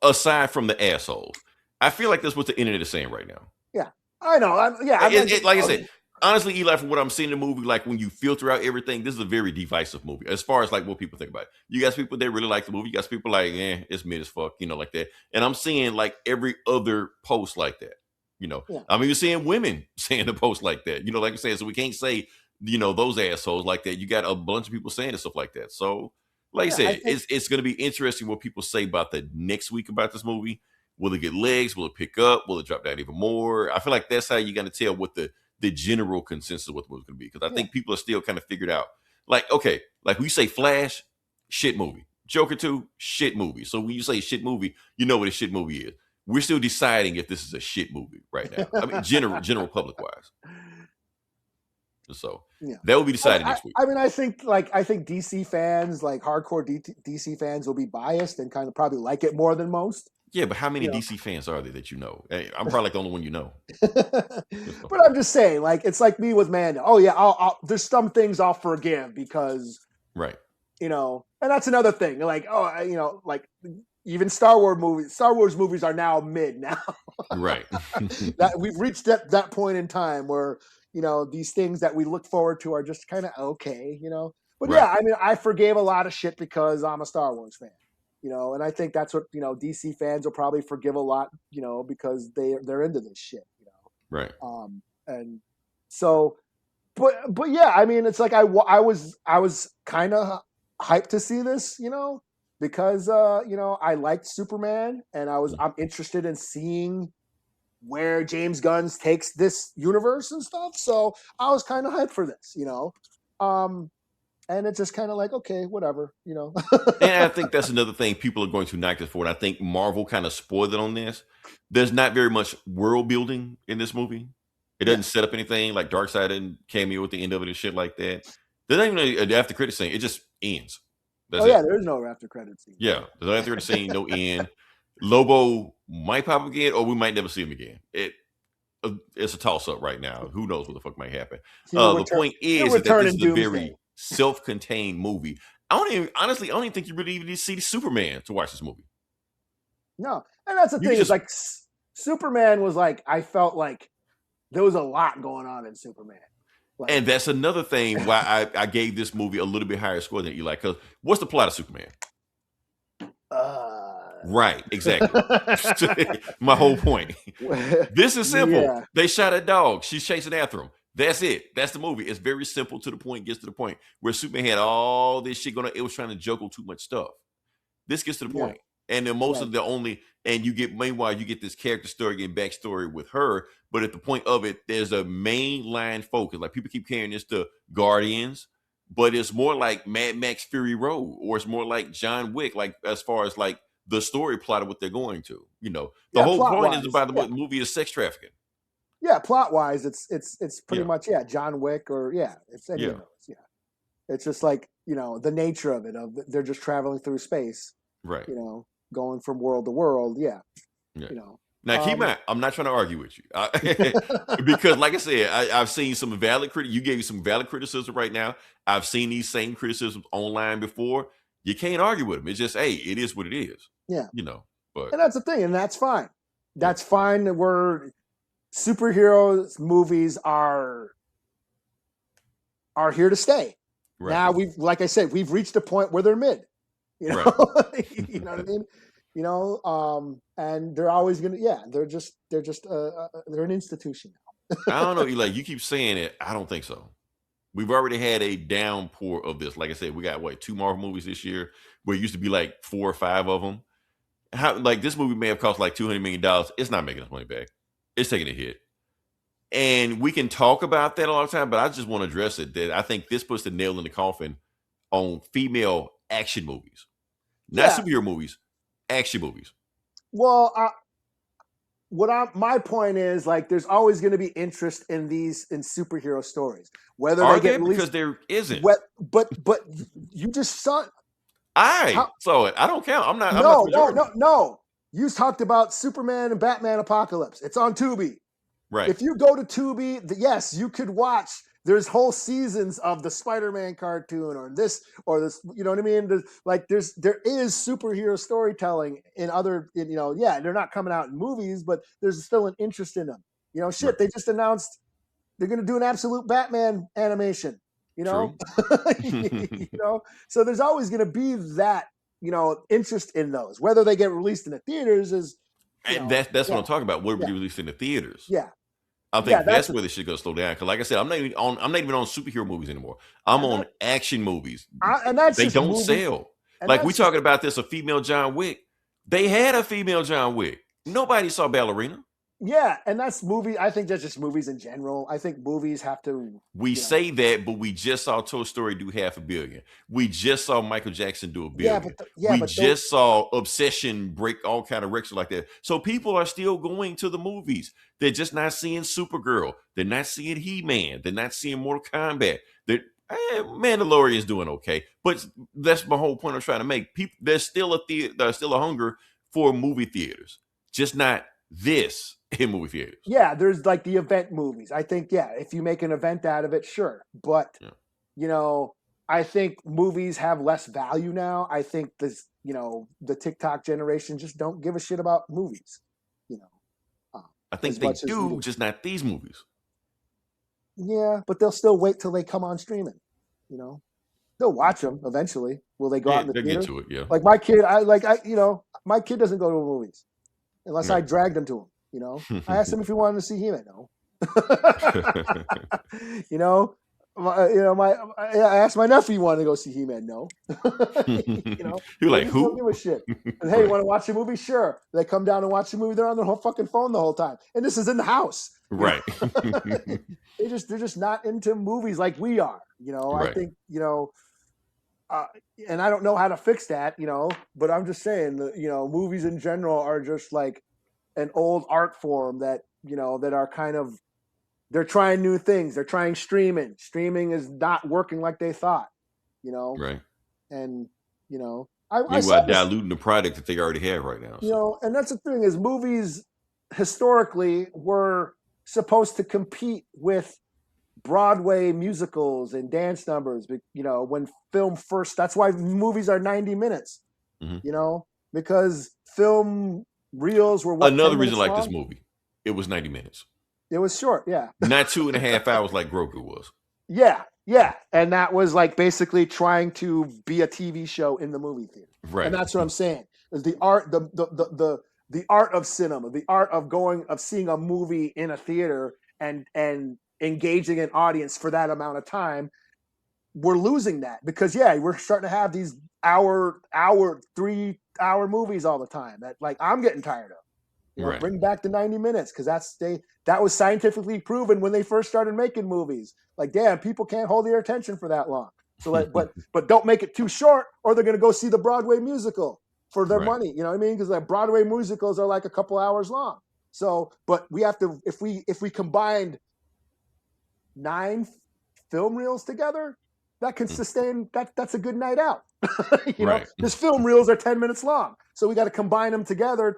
Speaker 4: aside from the assholes. I feel like that's what the internet is saying right now.
Speaker 5: Yeah, I know. I'm
Speaker 4: Like I said, honestly, Eli, from what I'm seeing in the movie, like when you filter out everything, this is a very divisive movie as far as like what people think about it. You got people that really like the movie. You got people like, it's mid as fuck, like that. And I'm seeing like every other post like that.
Speaker 5: Yeah.
Speaker 4: I'm even seeing women saying the post like that. Like I said, so we can't say, those assholes like that. You got a bunch of people saying stuff like that. So, like I
Speaker 5: Yeah, I
Speaker 4: said,
Speaker 5: think
Speaker 4: it's going to be interesting what people say about the next week about this movie. Will it get legs? Will it pick up? Will it drop down even more? I feel like that's how you're going to tell what the general consensus of what the movie's going to be. Because I
Speaker 5: yeah,
Speaker 4: think people are still kind of figured out. Like, okay, like we say Flash, shit movie. Joker 2, shit movie. So when you say shit movie, you know what a shit movie is. We're still deciding if this is a shit movie right now. I mean, general public wise. So
Speaker 5: yeah.
Speaker 4: that will be decided next week.
Speaker 5: I mean, I think DC fans, like hardcore DC fans, will be biased and kind of probably like it more than most.
Speaker 4: Yeah, but how many
Speaker 5: You know.
Speaker 4: DC fans are there that you know? Hey, I'm probably like the only one you know.
Speaker 5: But I'm just saying, like, it's like me with Mando. Oh yeah, there's some things I'll forgive because
Speaker 4: Right.
Speaker 5: and that's another thing. Like, like even Star Wars movies are now mid now.
Speaker 4: Right.
Speaker 5: That we've reached that point in time where these things that we look forward to are just kind of okay. But
Speaker 4: Right.
Speaker 5: yeah, I mean, I forgave a lot of shit because I'm a Star Wars fan. And I think that's what DC fans will probably forgive a lot, because they're into this shit.
Speaker 4: Right.
Speaker 5: And so, but yeah, I mean, it's like I was kind of hyped to see this, because I liked Superman, and I'm interested in seeing where James Gunn takes this universe and stuff. So I was kind of hyped for this, and it's just kind of like, okay, whatever.
Speaker 4: And I think that's another thing people are going to knock this for. And I think Marvel kind of spoiled it on this. There's not very much world building in this movie. It doesn't set up anything like Darkseid and cameo at the end of it and shit like that. There's not even an after credit scene. It just ends. That's it.
Speaker 5: There's no after credit scene.
Speaker 4: Yeah, there's no after credit scene, no end. Lobo might pop up again, or we might never see him again. It's a toss up right now. Who knows what the fuck might happen? The point is that this is a very self-contained movie. I don't even think you really even need to see Superman to watch this movie.
Speaker 5: No, and that's the thing. Is like Superman was like, I felt like there was a lot going on in Superman. Like,
Speaker 4: and that's another thing why I gave this movie a little bit higher score than Eli. Because what's the plot of Superman? Right, exactly. My whole point. This is simple.
Speaker 5: Yeah.
Speaker 4: They shot a dog. She's chasing after him. That's it. That's the movie. It's very simple, to the point, gets to the point. Where Superman had all this shit going on, it was trying to juggle too much stuff. This gets to the point. And then meanwhile, you get this character story and backstory with her. But at the point of it, there's a mainline focus. Like, people keep carrying this to Guardians, but it's more like Mad Max Fury Road, or it's more like John Wick, like as far as like the story plot of what they're going to. The whole point is about the movie is sex trafficking.
Speaker 5: Yeah, plot wise, it's pretty much John Wick, or it's any of those. Yeah, it's just like the nature of it, they're just traveling through space,
Speaker 4: Right.
Speaker 5: going from world to world. Yeah.
Speaker 4: Yeah.
Speaker 5: You know.
Speaker 4: Now, keep in mind, I'm not trying to argue with you because, like I said, I've seen some valid You gave some valid criticism right now. I've seen these same criticisms online before. You can't argue with them. It's just, hey, it is what it is.
Speaker 5: Yeah.
Speaker 4: But
Speaker 5: And that's the thing, and that's fine. That's fine. That we're superheroes movies are here to stay.
Speaker 4: right.
Speaker 5: Now like I said, we've reached a point where they're mid. You know, you know what I mean? And they're always gonna. Yeah, they're an institution now.
Speaker 4: I don't know, Eli. You keep saying it. I don't think so. We've already had a downpour of this. Like I said, we got 2 Marvel movies this year, where it used to be like 4 or 5 of them. This movie may have cost like $200 million. It's not making us money back. It's taking a hit. And we can talk about that all the time, but I just want to address it that I think this puts the nail in the coffin on female action movies. Not superhero movies, action movies.
Speaker 5: Well, my point is, like, there's always going to be interest in superhero stories, whether they get released,
Speaker 4: because there isn't.
Speaker 5: But you just saw.
Speaker 4: I saw it. I don't count. I'm not.
Speaker 5: No. You talked about Superman and Batman Apocalypse. It's on Tubi.
Speaker 4: Right.
Speaker 5: If you go to Tubi, yes, you could watch. There's whole seasons of the Spider-Man cartoon or this. You know what I mean? There is superhero storytelling in other. They're not coming out in movies, but there's still an interest in them. Right. They just announced they're going to do an absolute Batman animation. So there's always going to be that interest in those. Whether they get released in the theaters is.
Speaker 4: That's what I'm talking about. What we released in the theaters.
Speaker 5: Yeah.
Speaker 4: I think that's where they should go slow down. Because, like I said, I'm not even on superhero movies anymore. I'm on action movies.
Speaker 5: And that's
Speaker 4: they don't sell. Like we talking about this, a female John Wick. They had a female John Wick. Nobody saw Ballerina.
Speaker 5: Yeah, and that's movie. I think that's just movies in general. I think movies have to.
Speaker 4: We say that, but we just saw Toy Story do $500 million. We just saw Michael Jackson do $1 billion. We just saw Obsession break all kind of records like that. So people are still going to the movies. They're just not seeing Supergirl. They're not seeing He-Man. They're not seeing Mortal Kombat. Mandalorian is doing okay, but that's my whole point I'm trying to make. There's still a hunger for movie theaters, just not this. In movie theaters.
Speaker 5: Yeah, there's like the event movies. I think, if you make an event out of it, sure. But, I think movies have less value now. I think the TikTok generation just don't give a shit about movies.
Speaker 4: I think they do, just not these movies.
Speaker 5: Yeah, but they'll still wait till they come on streaming. They'll watch them eventually. Will they go out in the theater?
Speaker 4: Get to it, yeah.
Speaker 5: Like my kid, my kid doesn't go to movies unless I dragged him to them. I asked him if he wanted to see He-Man. No. I asked my nephew if he wanted to go see He-Man. No.
Speaker 4: You're like, who?
Speaker 5: Don't give a shit. And, hey, you want to watch a movie? Sure. They come down and watch the movie. They're on their whole fucking phone the whole time. And this is in the house.
Speaker 4: Right.
Speaker 5: They're just not into movies like we are.
Speaker 4: Right.
Speaker 5: I think, and I don't know how to fix that, but I'm just saying that, movies in general are just like an old art form that that are kind of, they're trying new things. They're trying streaming. Streaming is not working like they thought,
Speaker 4: Right.
Speaker 5: And
Speaker 4: I diluting the product that they already have right now.
Speaker 5: And that's the thing is movies historically were supposed to compete with Broadway musicals and dance numbers. When film first, that's why movies are 90 minutes. Because film reels were
Speaker 4: another reason like this movie. It was 90 minutes.
Speaker 5: It was short, yeah.
Speaker 4: Not 2.5 hours like Grogu was.
Speaker 5: Yeah. And that was like basically trying to be a TV show in the movie theater.
Speaker 4: Right.
Speaker 5: And that's what I'm saying. Is the art, the art of cinema, the art of seeing a movie in a theater and engaging an audience for that amount of time. We're losing that because we're starting to have these 3-hour movies all the time that like I'm getting tired of.
Speaker 4: Right.
Speaker 5: Bring back the 90 minutes because that was scientifically proven when they first started making movies. Like, damn, people can't hold their attention for that long. So, but don't make it too short, or they're going to go see the Broadway musical for their money. You know what I mean? Because like Broadway musicals are like a couple hours long. So, but we have to if we combined 9 film reels together, that can sustain that's a good night out.
Speaker 4: Right.
Speaker 5: His film reels are 10 minutes long, so we got to combine them together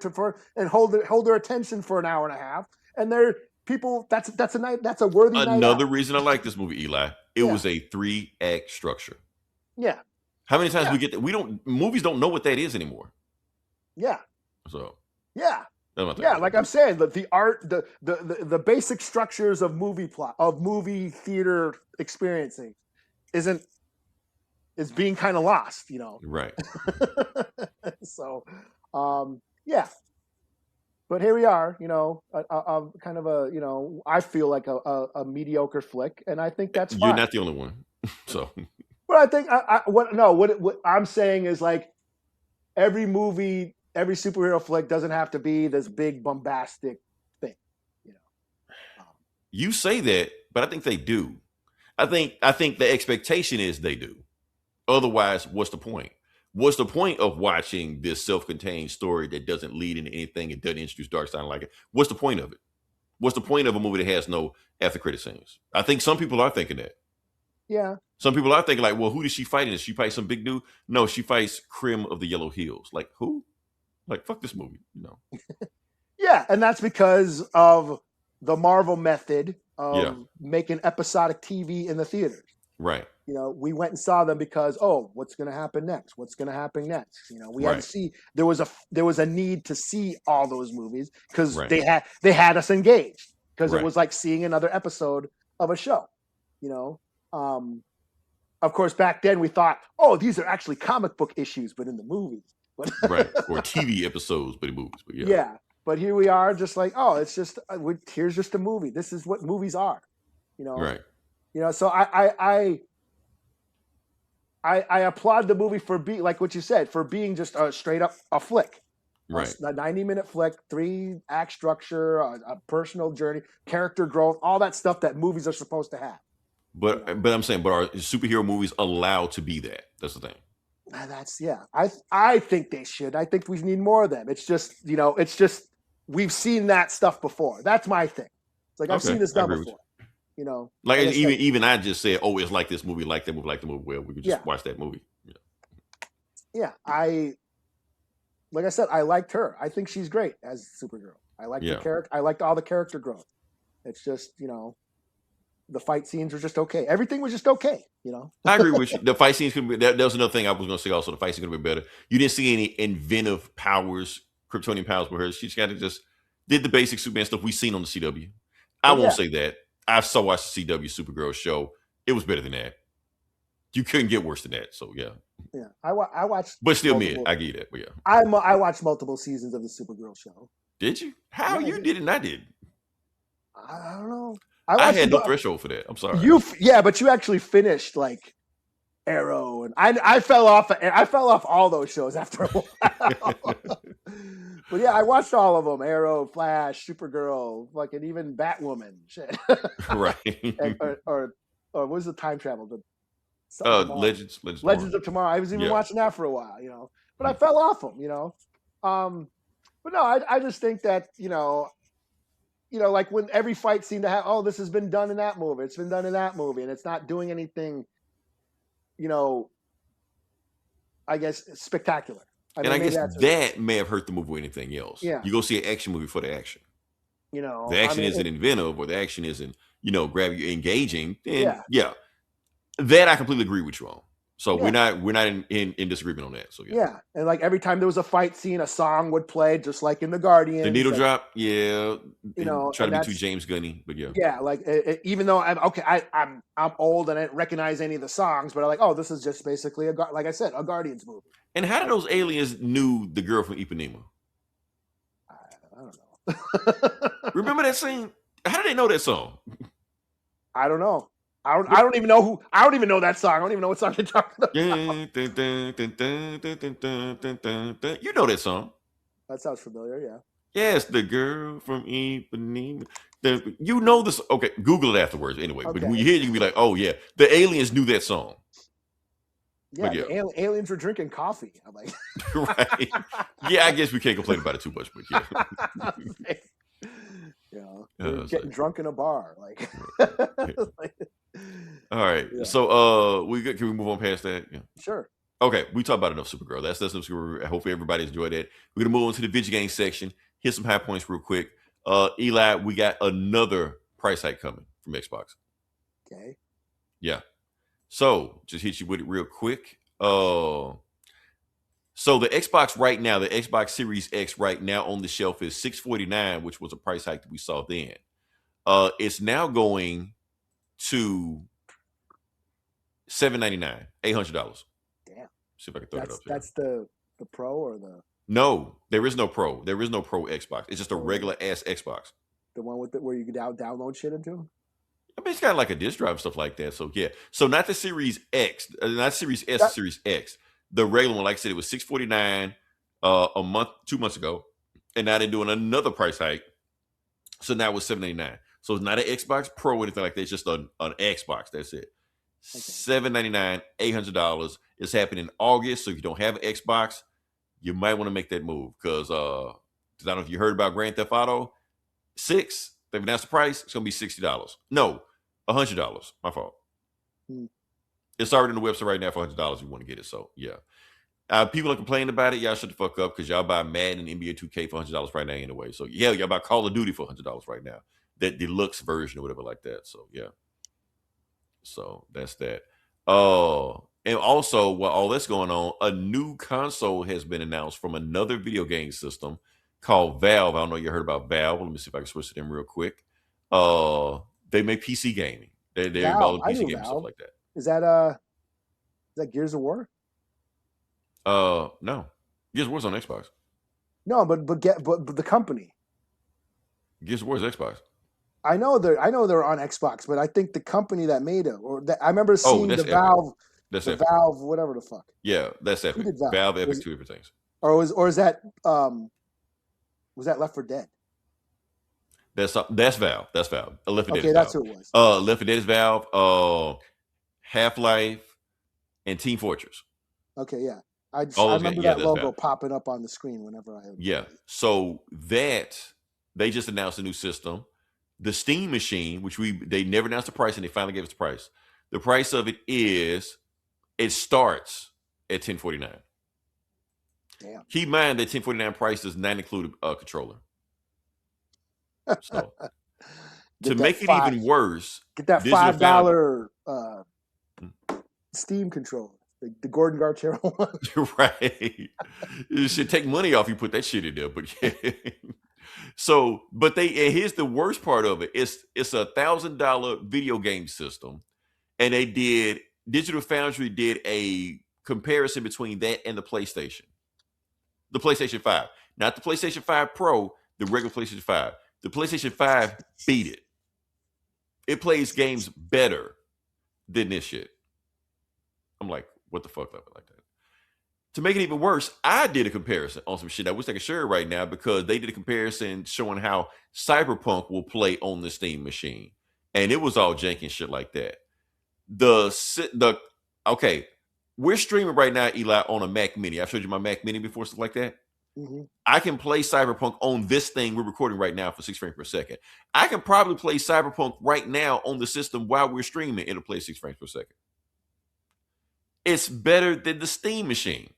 Speaker 5: and hold their attention for an hour and a half. And they're people. That's a worthy night
Speaker 4: Another
Speaker 5: out.
Speaker 4: reason I like this movie, Eli, it
Speaker 5: Yeah.
Speaker 4: was a 3-act structure.
Speaker 5: Yeah,
Speaker 4: How many times
Speaker 5: Yeah.
Speaker 4: we get that? Movies don't know what that is anymore.
Speaker 5: yeah,
Speaker 4: So
Speaker 5: yeah.
Speaker 4: that's my thing.
Speaker 5: Yeah, like I'm saying, the art, the basic structures of movie theater experiencing is being kind of lost,
Speaker 4: Right.
Speaker 5: So, yeah. But here we are, a kind of I feel like a mediocre flick, and I think that's
Speaker 4: You're
Speaker 5: fine.
Speaker 4: not the only one. So
Speaker 5: But I think what I'm saying is like every movie, every superhero flick doesn't have to be this big bombastic thing,
Speaker 4: you say that, but I think they do. I think the expectation is they do. Otherwise, what's the point? What's the point of watching this self-contained story that doesn't lead into anything and doesn't introduce Darkseid like it? What's the point of it? What's the point of a movie that has no after credit scenes? I think some people are thinking that.
Speaker 5: Yeah.
Speaker 4: Some people are thinking like, well, who does she fight in? Does she fight some big dude? No, she fights Krim of the Yellow Hills. Like who? Like fuck this movie.
Speaker 5: Yeah, and that's because of the Marvel method of making episodic TV in the theaters.
Speaker 4: Right.
Speaker 5: We went and saw them because what's going to happen next? What's going to happen next? We had to see. There was a need to see all those movies because they had us engaged because it was like seeing another episode of a show. Of course, back then we thought, these are actually comic book issues, but in the movies. But
Speaker 4: right. Or TV episodes, but in movies. But
Speaker 5: yeah. But here we are, just like, it's just here's just a movie. This is what movies are,
Speaker 4: Right.
Speaker 5: So I applaud the movie for being like what you said, for being just a straight up a flick,
Speaker 4: Right.
Speaker 5: a 90-minute flick, 3-act structure, a personal journey, character growth, all that stuff that movies are supposed to have.
Speaker 4: But I'm saying, are superhero movies allowed to be that? That's the thing.
Speaker 5: I think they should. I think we need more of them. It's just we've seen that stuff before. That's my thing. It's like I've seen this done before.
Speaker 4: Like even I just said, it's like this movie, like that movie, like the movie. Well, we could just watch that movie.
Speaker 5: Yeah, like I said, I liked her. I think she's great as Supergirl. I like the character. I liked all the character growth. It's just the fight scenes were just okay. Everything was just okay.
Speaker 4: I agree with you. The fight scenes could be. That was another thing I was going to say. Also, the fight scenes could be better. You didn't see any inventive powers, Kryptonian powers with her. She just kind of just did the basic Superman stuff we've seen on the CW. I won't say that. I saw watched the CW Supergirl show. It was better than that. You couldn't get worse than that. So yeah.
Speaker 5: I watched,
Speaker 4: but still mid. I get it. But yeah,
Speaker 5: I watched multiple seasons of the Supergirl show.
Speaker 4: Did you? How you did it? And I did.
Speaker 5: I don't know.
Speaker 4: I had no threshold for that. I'm sorry.
Speaker 5: But you actually finished like Arrow, and I fell off. I fell off all those shows after a while. But yeah, I watched all of them: Arrow, Flash, Supergirl, fucking even Batwoman. Shit.
Speaker 4: Right.
Speaker 5: or what was the time travel?
Speaker 4: Legends
Speaker 5: of Tomorrow. I was even watching that for a while, But I fell off them, But no, I just think that like when every fight seemed to have, this has been done in that movie. It's been done in that movie, and it's not doing anything, I guess spectacular.
Speaker 4: I guess that may have hurt the movie or anything else.
Speaker 5: Yeah.
Speaker 4: You go see an action movie for the action. The action isn't inventive, or the action isn't, grab you engaging. Then that I completely agree with you on. So we're not in disagreement on that. So
Speaker 5: yeah, and like every time there was a fight scene, a song would play, just like in the Guardians.
Speaker 4: The needle drop, try to be too James Gunny, but
Speaker 5: like even though I'm old and I didn't recognize any of the songs, but I'm like, this is just basically like I said, a Guardians movie.
Speaker 4: And how did those aliens knew the girl from Ipanema?
Speaker 5: I don't know.
Speaker 4: Remember that scene? How did they know that song?
Speaker 5: I don't know. I don't even know that song. I don't even know what song you're talking about.
Speaker 4: You know that song.
Speaker 5: That sounds familiar, yeah.
Speaker 4: Yes, the girl from Ipanema. You know this. Okay, Google it afterwards anyway. Okay. But when you hear it, you can be like, oh yeah, the aliens knew that song.
Speaker 5: Yeah, the aliens were drinking coffee. I'm like,
Speaker 4: right. Yeah, I guess we can't complain about it too much, but
Speaker 5: getting drunk in a bar, like
Speaker 4: All right.
Speaker 5: Yeah.
Speaker 4: So we good. Can we move on past that? Yeah.
Speaker 5: Sure.
Speaker 4: Okay, we talked about enough Supergirl. That's enough Supergirl. Hopefully everybody enjoyed that. We're gonna move on to the video game section. Hit some high points real quick. Eli, we got another price hike coming from Xbox.
Speaker 5: Okay.
Speaker 4: Yeah. So just hit you with it real quick. So the Xbox right now, the Xbox Series X right now on the shelf is $649, which was a price hike that we saw then. It's now going to $799, $800.
Speaker 5: Damn.
Speaker 4: See if I can throw it up here.
Speaker 5: That's the Pro or the
Speaker 4: No, there is no Pro. There is no Pro Xbox. It's just a regular ass Xbox.
Speaker 5: the one with where you can download shit into?
Speaker 4: I mean, it's got like a disk drive and stuff like that. So yeah. So not the Series X, not Series S, the Series X. The regular one, like I said, it was $649 a month, 2 months ago, and now they're doing another price hike. So now it's $799. So it's not an Xbox Pro or anything like that. It's just an Xbox. That's it. Okay. $799, $800. It's happening in August. So if you don't have an Xbox, you might want to make that move because I don't know if you heard about Grand Theft Auto 6. They've announced the price. It's gonna be $60. No, $100. My fault. It's already on the website right now for $100 if you want to get it. So yeah, people are complaining about it. Y'all shut the fuck up because y'all buy Madden and NBA 2K for $100 right now anyway. So yeah, y'all buy Call of Duty for $100 right now. That deluxe version or whatever like that. So yeah. So that's that. And also, while all that's going on, a new console has been announced from another video game system called Valve. I don't know if you heard about Valve. Let me see if I can switch to them real quick. They make PC gaming. They're involved in PC gaming stuff like that.
Speaker 5: Is that Gears of War?
Speaker 4: No. Gears of War's on Xbox.
Speaker 5: No, but the company.
Speaker 4: Gears of War's Xbox.
Speaker 5: I know they're on Xbox, but I think the company that made it, I remember seeing the Valve.
Speaker 4: That's
Speaker 5: the Valve, whatever the fuck.
Speaker 4: Yeah, that's Epic. Valve, Epic, two different things.
Speaker 5: Or is that was that Left 4 Dead?
Speaker 4: That's Valve. That's Valve. Left 4 Dead.
Speaker 5: Okay, that's
Speaker 4: Valve.
Speaker 5: who it was.
Speaker 4: Left 4 Dead is Valve. Half-Life and Team Fortress.
Speaker 5: Okay, yeah. I remember that logo Valve popping up on the screen whenever I.
Speaker 4: Yeah. So that they just announced a new system, the Steam Machine, which they never announced the price and they finally gave us the price. The price of it starts at $1049.
Speaker 5: Damn.
Speaker 4: Keep in mind that $1049 price does not include a controller. So to make it even worse,
Speaker 5: get that $5 Steam controller, the Gordon Garchero one.
Speaker 4: Right. You should take money off you put that shit in there, but yeah. So, but here's the worst part of it. It's $1,000 video game system, and Digital Foundry did a comparison between that and the PlayStation 5, not the PlayStation 5 Pro, the regular PlayStation 5. The PlayStation 5 beat it. It plays games better than this shit. I'm like, what the fuck like that? To make it even worse, I did a comparison on some shit. I wish I could share it right now because they did a comparison showing how Cyberpunk will play on the Steam machine. And it was all janky and shit like that. Okay, we're streaming right now, Eli, on a Mac Mini. I've showed you my Mac Mini before, stuff like that.
Speaker 5: Mm-hmm.
Speaker 4: I can play Cyberpunk on this thing we're recording right now for 6 frames per second. I can probably play Cyberpunk right now on the system while we're streaming. It'll play 6 frames per second. It's better than the Steam machine.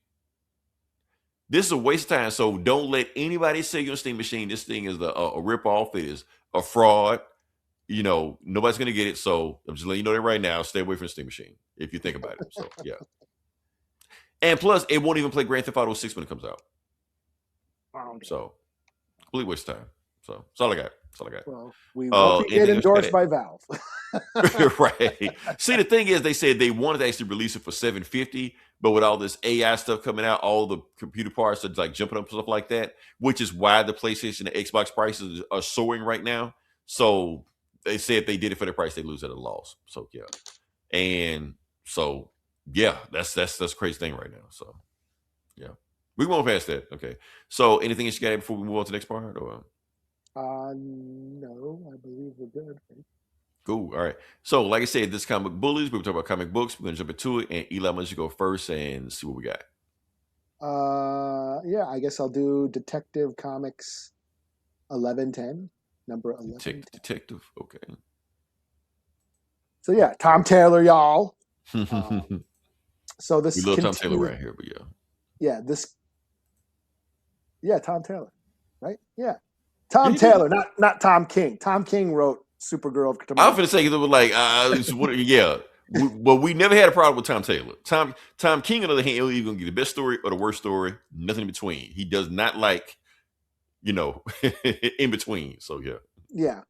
Speaker 4: This is a waste of time. So don't let anybody say your Steam machine, this thing is a ripoff. It is a fraud. You know, nobody's going to get it. So I'm just letting you know that right now. Stay away from the Steam machine if you think about it. So, yeah. And plus, it won't even play Grand Theft Auto 6 when it comes out. So, complete waste of time. So, that's all I got.
Speaker 5: Well, we won't get endorsed by Valve.
Speaker 4: Right. See, the thing is, they said they wanted to actually release it for $750, but with all this AI stuff coming out, all the computer parts are like jumping up and stuff like that, which is why the PlayStation and Xbox prices are soaring right now. So they said if they did it for the price, they lose at a loss. So yeah, and so yeah, that's a crazy thing right now. So yeah, we won't pass that. Okay. So anything else you got before we move on to the next part? Or
Speaker 5: no, I believe we're good.
Speaker 4: Cool. All right. So, like I said, this Comic Bullies, we're talking about comic books. We're gonna jump into it, and Eli, why don't you go first and see what we got?
Speaker 5: Yeah, I guess I'll do Detective Comics 1110, number 11.
Speaker 4: Detective. Okay.
Speaker 5: So yeah, Tom Taylor, y'all.
Speaker 4: We
Speaker 5: So this
Speaker 4: love Tom Taylor
Speaker 5: continued-
Speaker 4: right here, but yeah.
Speaker 5: Tom Taylor, right? Yeah, Tom
Speaker 4: He did.
Speaker 5: Taylor, not Tom King. Tom King wrote Supergirl of
Speaker 4: I
Speaker 5: Tomorrow.
Speaker 4: was gonna say it was like, yeah. But we never had a problem with Tom Taylor. Tom King, on the other hand, he's gonna get the best story or the worst story, nothing in between. He does not like, in between. So yeah,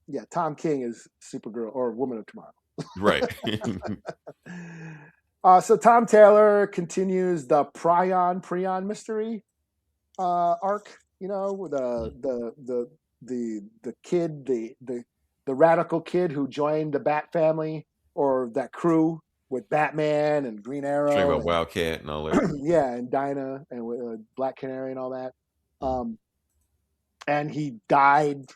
Speaker 5: Yeah. Tom King is Supergirl or Woman of Tomorrow.
Speaker 4: right.
Speaker 5: So Tom Taylor continues the Prion mystery arc. With the kid, the radical kid who joined the Bat family or that crew with Batman and Green Arrow,
Speaker 4: Talking about
Speaker 5: and,
Speaker 4: Wildcat and all that.
Speaker 5: yeah, and Dinah and Black Canary and all that. And he died.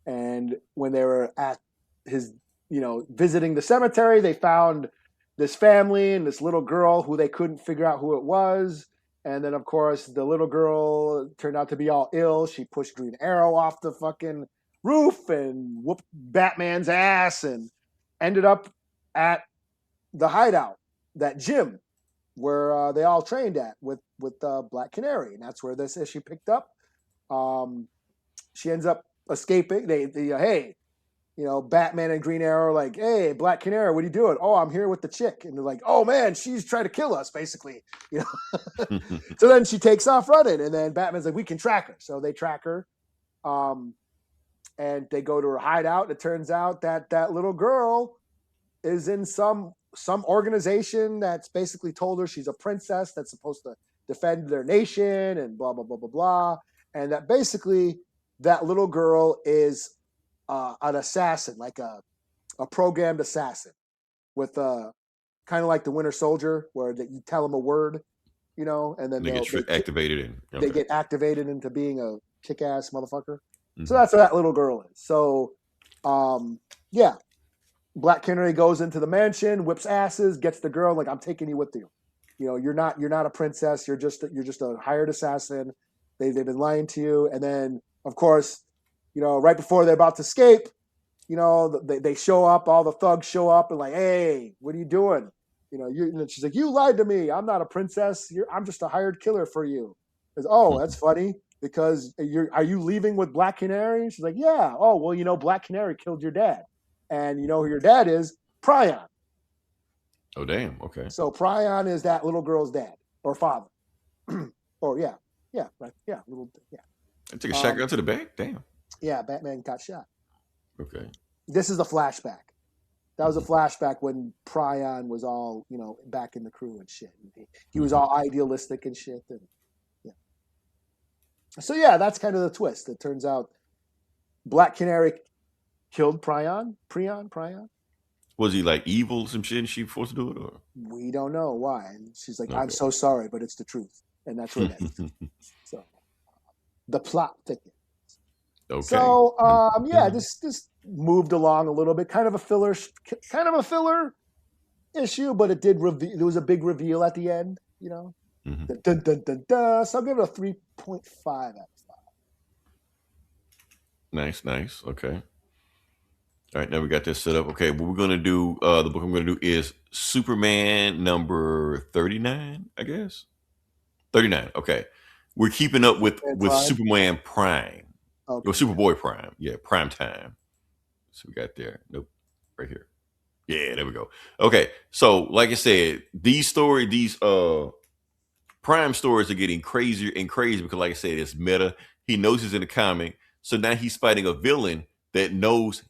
Speaker 5: And when they were at his, visiting the cemetery, they found this family and this little girl who they couldn't figure out who it was. And then, of course, the little girl turned out to be all ill. She pushed Green Arrow off the fucking roof and whooped Batman's ass and ended up at the hideout, that gym where they all trained at with Black Canary. And that's where this issue picked up. She ends up escaping. Hey, Batman and Green Arrow are like, hey, Black Canary, what are you doing? Oh, I'm here with the chick. And they're like, oh man, she's trying to kill us, basically. So then she takes off running, and then Batman's like, we can track her. So they track her. And they go to her hideout. It turns out that little girl is in some organization that's basically told her she's a princess that's supposed to defend their nation and blah, blah, blah, blah, blah. And that basically that little girl is an assassin, like a programmed assassin with kind of like the Winter Soldier, where you tell them a word, and then
Speaker 4: they get activated.
Speaker 5: They get activated into being a kick-ass motherfucker.
Speaker 4: Mm-hmm.
Speaker 5: So that's what that little girl is. So, yeah, Black Canary goes into the mansion, whips asses, gets the girl. Like, I'm taking you with you. You're not a princess. You're just a hired assassin. They've been lying to you. And then, of course, right before they're about to escape, they show up. All the thugs show up and like, hey, what are you doing? And she's like, you lied to me. I'm not a princess. I'm just a hired killer for you. Goes, oh, that's funny. Because are you leaving with Black Canary? She's like, yeah. Oh, well, Black Canary killed your dad. And you know who your dad is? Prion.
Speaker 4: Oh, damn. Okay.
Speaker 5: So Prion is that little girl's dad or father. Or yeah, right. Yeah,
Speaker 4: I took a shotgun to the back? Damn.
Speaker 5: Yeah, Batman got shot.
Speaker 4: Okay.
Speaker 5: This is a flashback. That was a flashback when Prion was all, back in the crew and shit. He was all idealistic and shit. And so yeah, that's kind of the twist. It turns out Black Canary killed Prion.
Speaker 4: Was he like evil, some shit, and she forced to do it? Or?
Speaker 5: We don't know why. And she's like,
Speaker 4: Okay.
Speaker 5: I'm so sorry, but it's the truth. And that's what it is. So the plot thickens.
Speaker 4: Okay.
Speaker 5: So this moved along a little bit, kind of a filler issue, but it did reveal. There was a big reveal at the end,
Speaker 4: Mm-hmm.
Speaker 5: Dun, dun, dun, dun. So I'll give it a 3.5 out of 5.
Speaker 4: Nice. Okay. All right, now we got this set up. Okay, what we're gonna do, the book I'm gonna do is Superman number 39, I guess. 39. Okay. We're keeping up with Superman Prime.
Speaker 5: Okay.
Speaker 4: Or Superboy Prime. Yeah, Prime Time. So we got there. Nope. Right here. Yeah, there we go. Okay. So, like I said, these Prime stories are getting crazier and crazier because, like I said, it's meta. He knows he's in the comic. So now he's fighting a villain that knows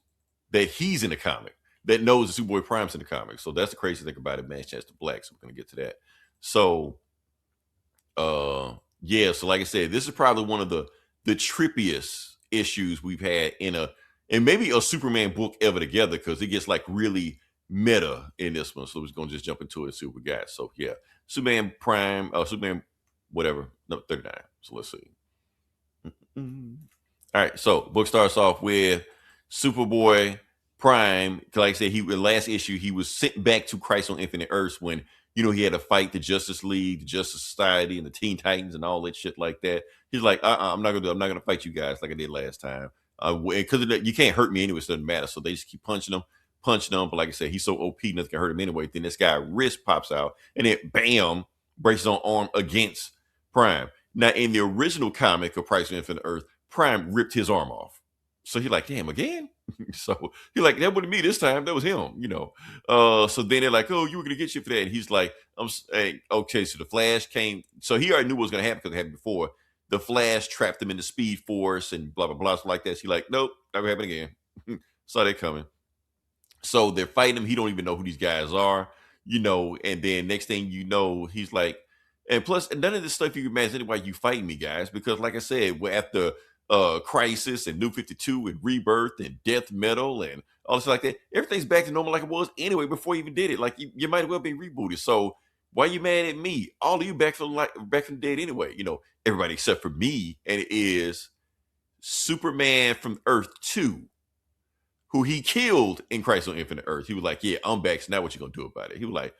Speaker 4: that he's in the comic, that knows the Superboy Prime's in the comic. So that's the crazy thing about it, man. Chance to Black. So we're going to get to that. So, yeah. So like I said, this is probably one of the trippiest issues we've had and maybe a Superman book ever together, because it gets like really meta in this one. So we're going to just jump into it and see what we got. So yeah, Superman Prime, Superman, whatever, no, 39. So let's see. All right. So book starts off with Superboy Prime. Like I said, the last issue, he was sent back to Christ on Infinite Earths when, he had to fight the Justice League, the Justice Society, and the Teen Titans and all that shit like that. He's like, I'm not gonna fight you guys like I did last time. Because you can't hurt me anyway, so it doesn't matter. So they just keep punching him. But like I said, he's so OP, nothing can hurt him anyway. Then this guy wrist pops out, and then bam, breaks his own arm against Prime. Now, in the original comic of Crisis on Infinite Earth, Prime ripped his arm off. So he's like, damn, again? So he's like, that wasn't me this time. That was him, So then they're like, oh, you were going to get you for that. And he's like, okay, so the Flash came. So he already knew what was going to happen because it happened before. The Flash trapped him in the Speed Force and blah, blah, blah, stuff like that. So he's like, nope, not going to happen again. Saw that coming. So they're fighting him. He don't even know who these guys are, and then next thing you know, he's like, and plus, none of this stuff you can imagine why you fighting me, guys, because like I said, we're after Crisis and New 52 and Rebirth and Death Metal and all this like that. Everything's back to normal like it was anyway before you even did it. Like you might as well be rebooted. So why you mad at me? All of you back from the dead anyway. Everybody except for me, and it is Superman from Earth 2, who he killed in Crisis on Infinite Earth. He was like, yeah, I'm back. So now what you gonna do about it? He was like,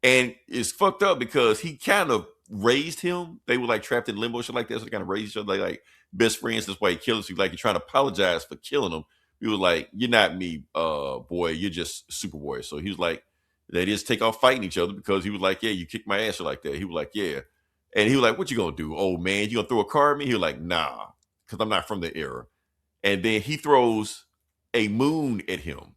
Speaker 4: and it's fucked up because he kind of raised him. They were like trapped in limbo, shit like that. So they kind of raised each other like best friends. That's why he killed us. He like, you're trying to apologize for killing him. He was like, you're not me, boy. You're just Superboy. So he was like, they just take off fighting each other because he was like, yeah, you kicked my ass like that. He was like, yeah. And he was like, what you gonna do? Oh man, you gonna throw a car at me? He was like, nah, because I'm not from the era. And then he throws a moon at him.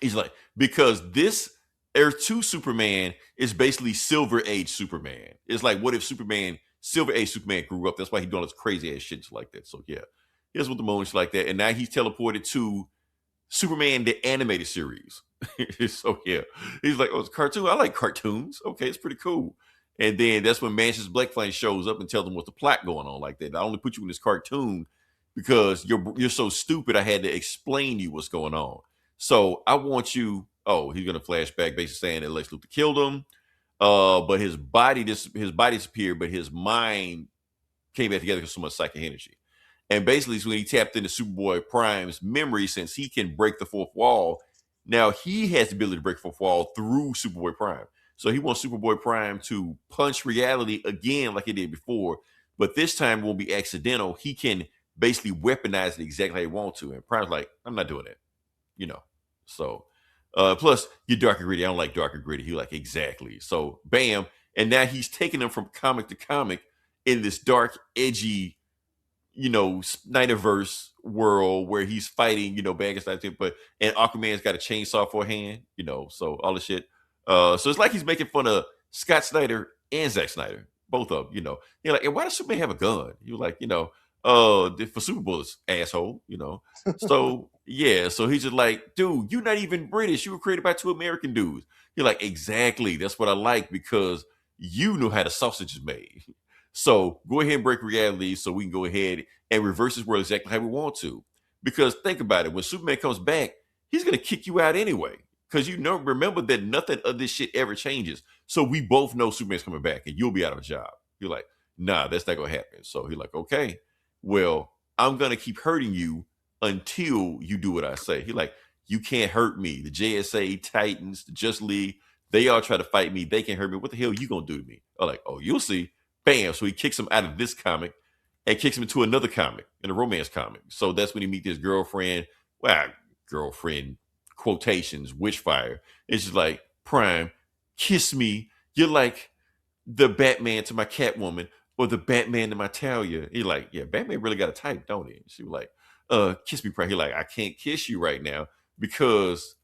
Speaker 4: He's like, because this Earth 2 Superman is basically Silver Age Superman. It's like, what if Silver Age Superman grew up? That's why he's doing this crazy ass shit like that. So yeah, here's what the moon is like that. And now he's teleported to Superman the animated series. So yeah, he's like, oh, it's a cartoon. I like cartoons. Okay, it's pretty cool. And then that's when Mansion's Blackflame shows up and tells them what's the plot going on like that. I only put you in this cartoon because you're so stupid. I had to explain to you what's going on. So I want you. Oh, he's gonna flash back, basically saying that Lex Luthor killed him. But his body disappeared, but his mind came back together because so much psychic energy. And basically, when he tapped into Superboy Prime's memory, since he can break the fourth wall, now he has the ability to break the fourth wall through Superboy Prime. So he wants Superboy Prime to punch reality again like he did before, but this time it won't be accidental. He can basically weaponize it exactly how he wants to. And Prime's like, I'm not doing that. So plus you're dark and gritty. I don't like dark and gritty. He like, exactly. So bam. And now he's taking them from comic to comic in this dark, edgy, Snyderverse world where he's fighting, bad guys like that, and Aquaman's got a chainsaw for a hand, so all the shit. So it's like he's making fun of Scott Snyder and Zack Snyder, both of them, You're like, and why does Superman have a gun? He was like, for super bullets, asshole, So yeah, so he's just like, dude, you're not even British. You were created by two American dudes. You're like, exactly. That's what I like because you know how the sausage is made. So go ahead and break reality so we can go ahead and reverse this world exactly how we want to. Because think about it, when Superman comes back, he's gonna kick you out anyway. Because remember that nothing of this shit ever changes. So we both know Superman's coming back and you'll be out of a job. You're like, nah, that's not gonna happen. So he's like, okay, well, I'm gonna keep hurting you until you do what I say. He's like, you can't hurt me. The JSA, Titans, the Just League, they all try to fight me. They can't hurt me. What the hell are you gonna do to me? I'm like, oh, you'll see. Bam. So he kicks him out of this comic and kicks him into another comic, in a romance comic. So that's when he meets his girlfriend. Well, girlfriend, quotations, Witchfire. It's just like, Prime, kiss me. You're like the Batman to my Catwoman or the Batman to my Talia. He's like, yeah, Batman really got a type, don't he? She was like, kiss me, Prime. He's like, I can't kiss you right now because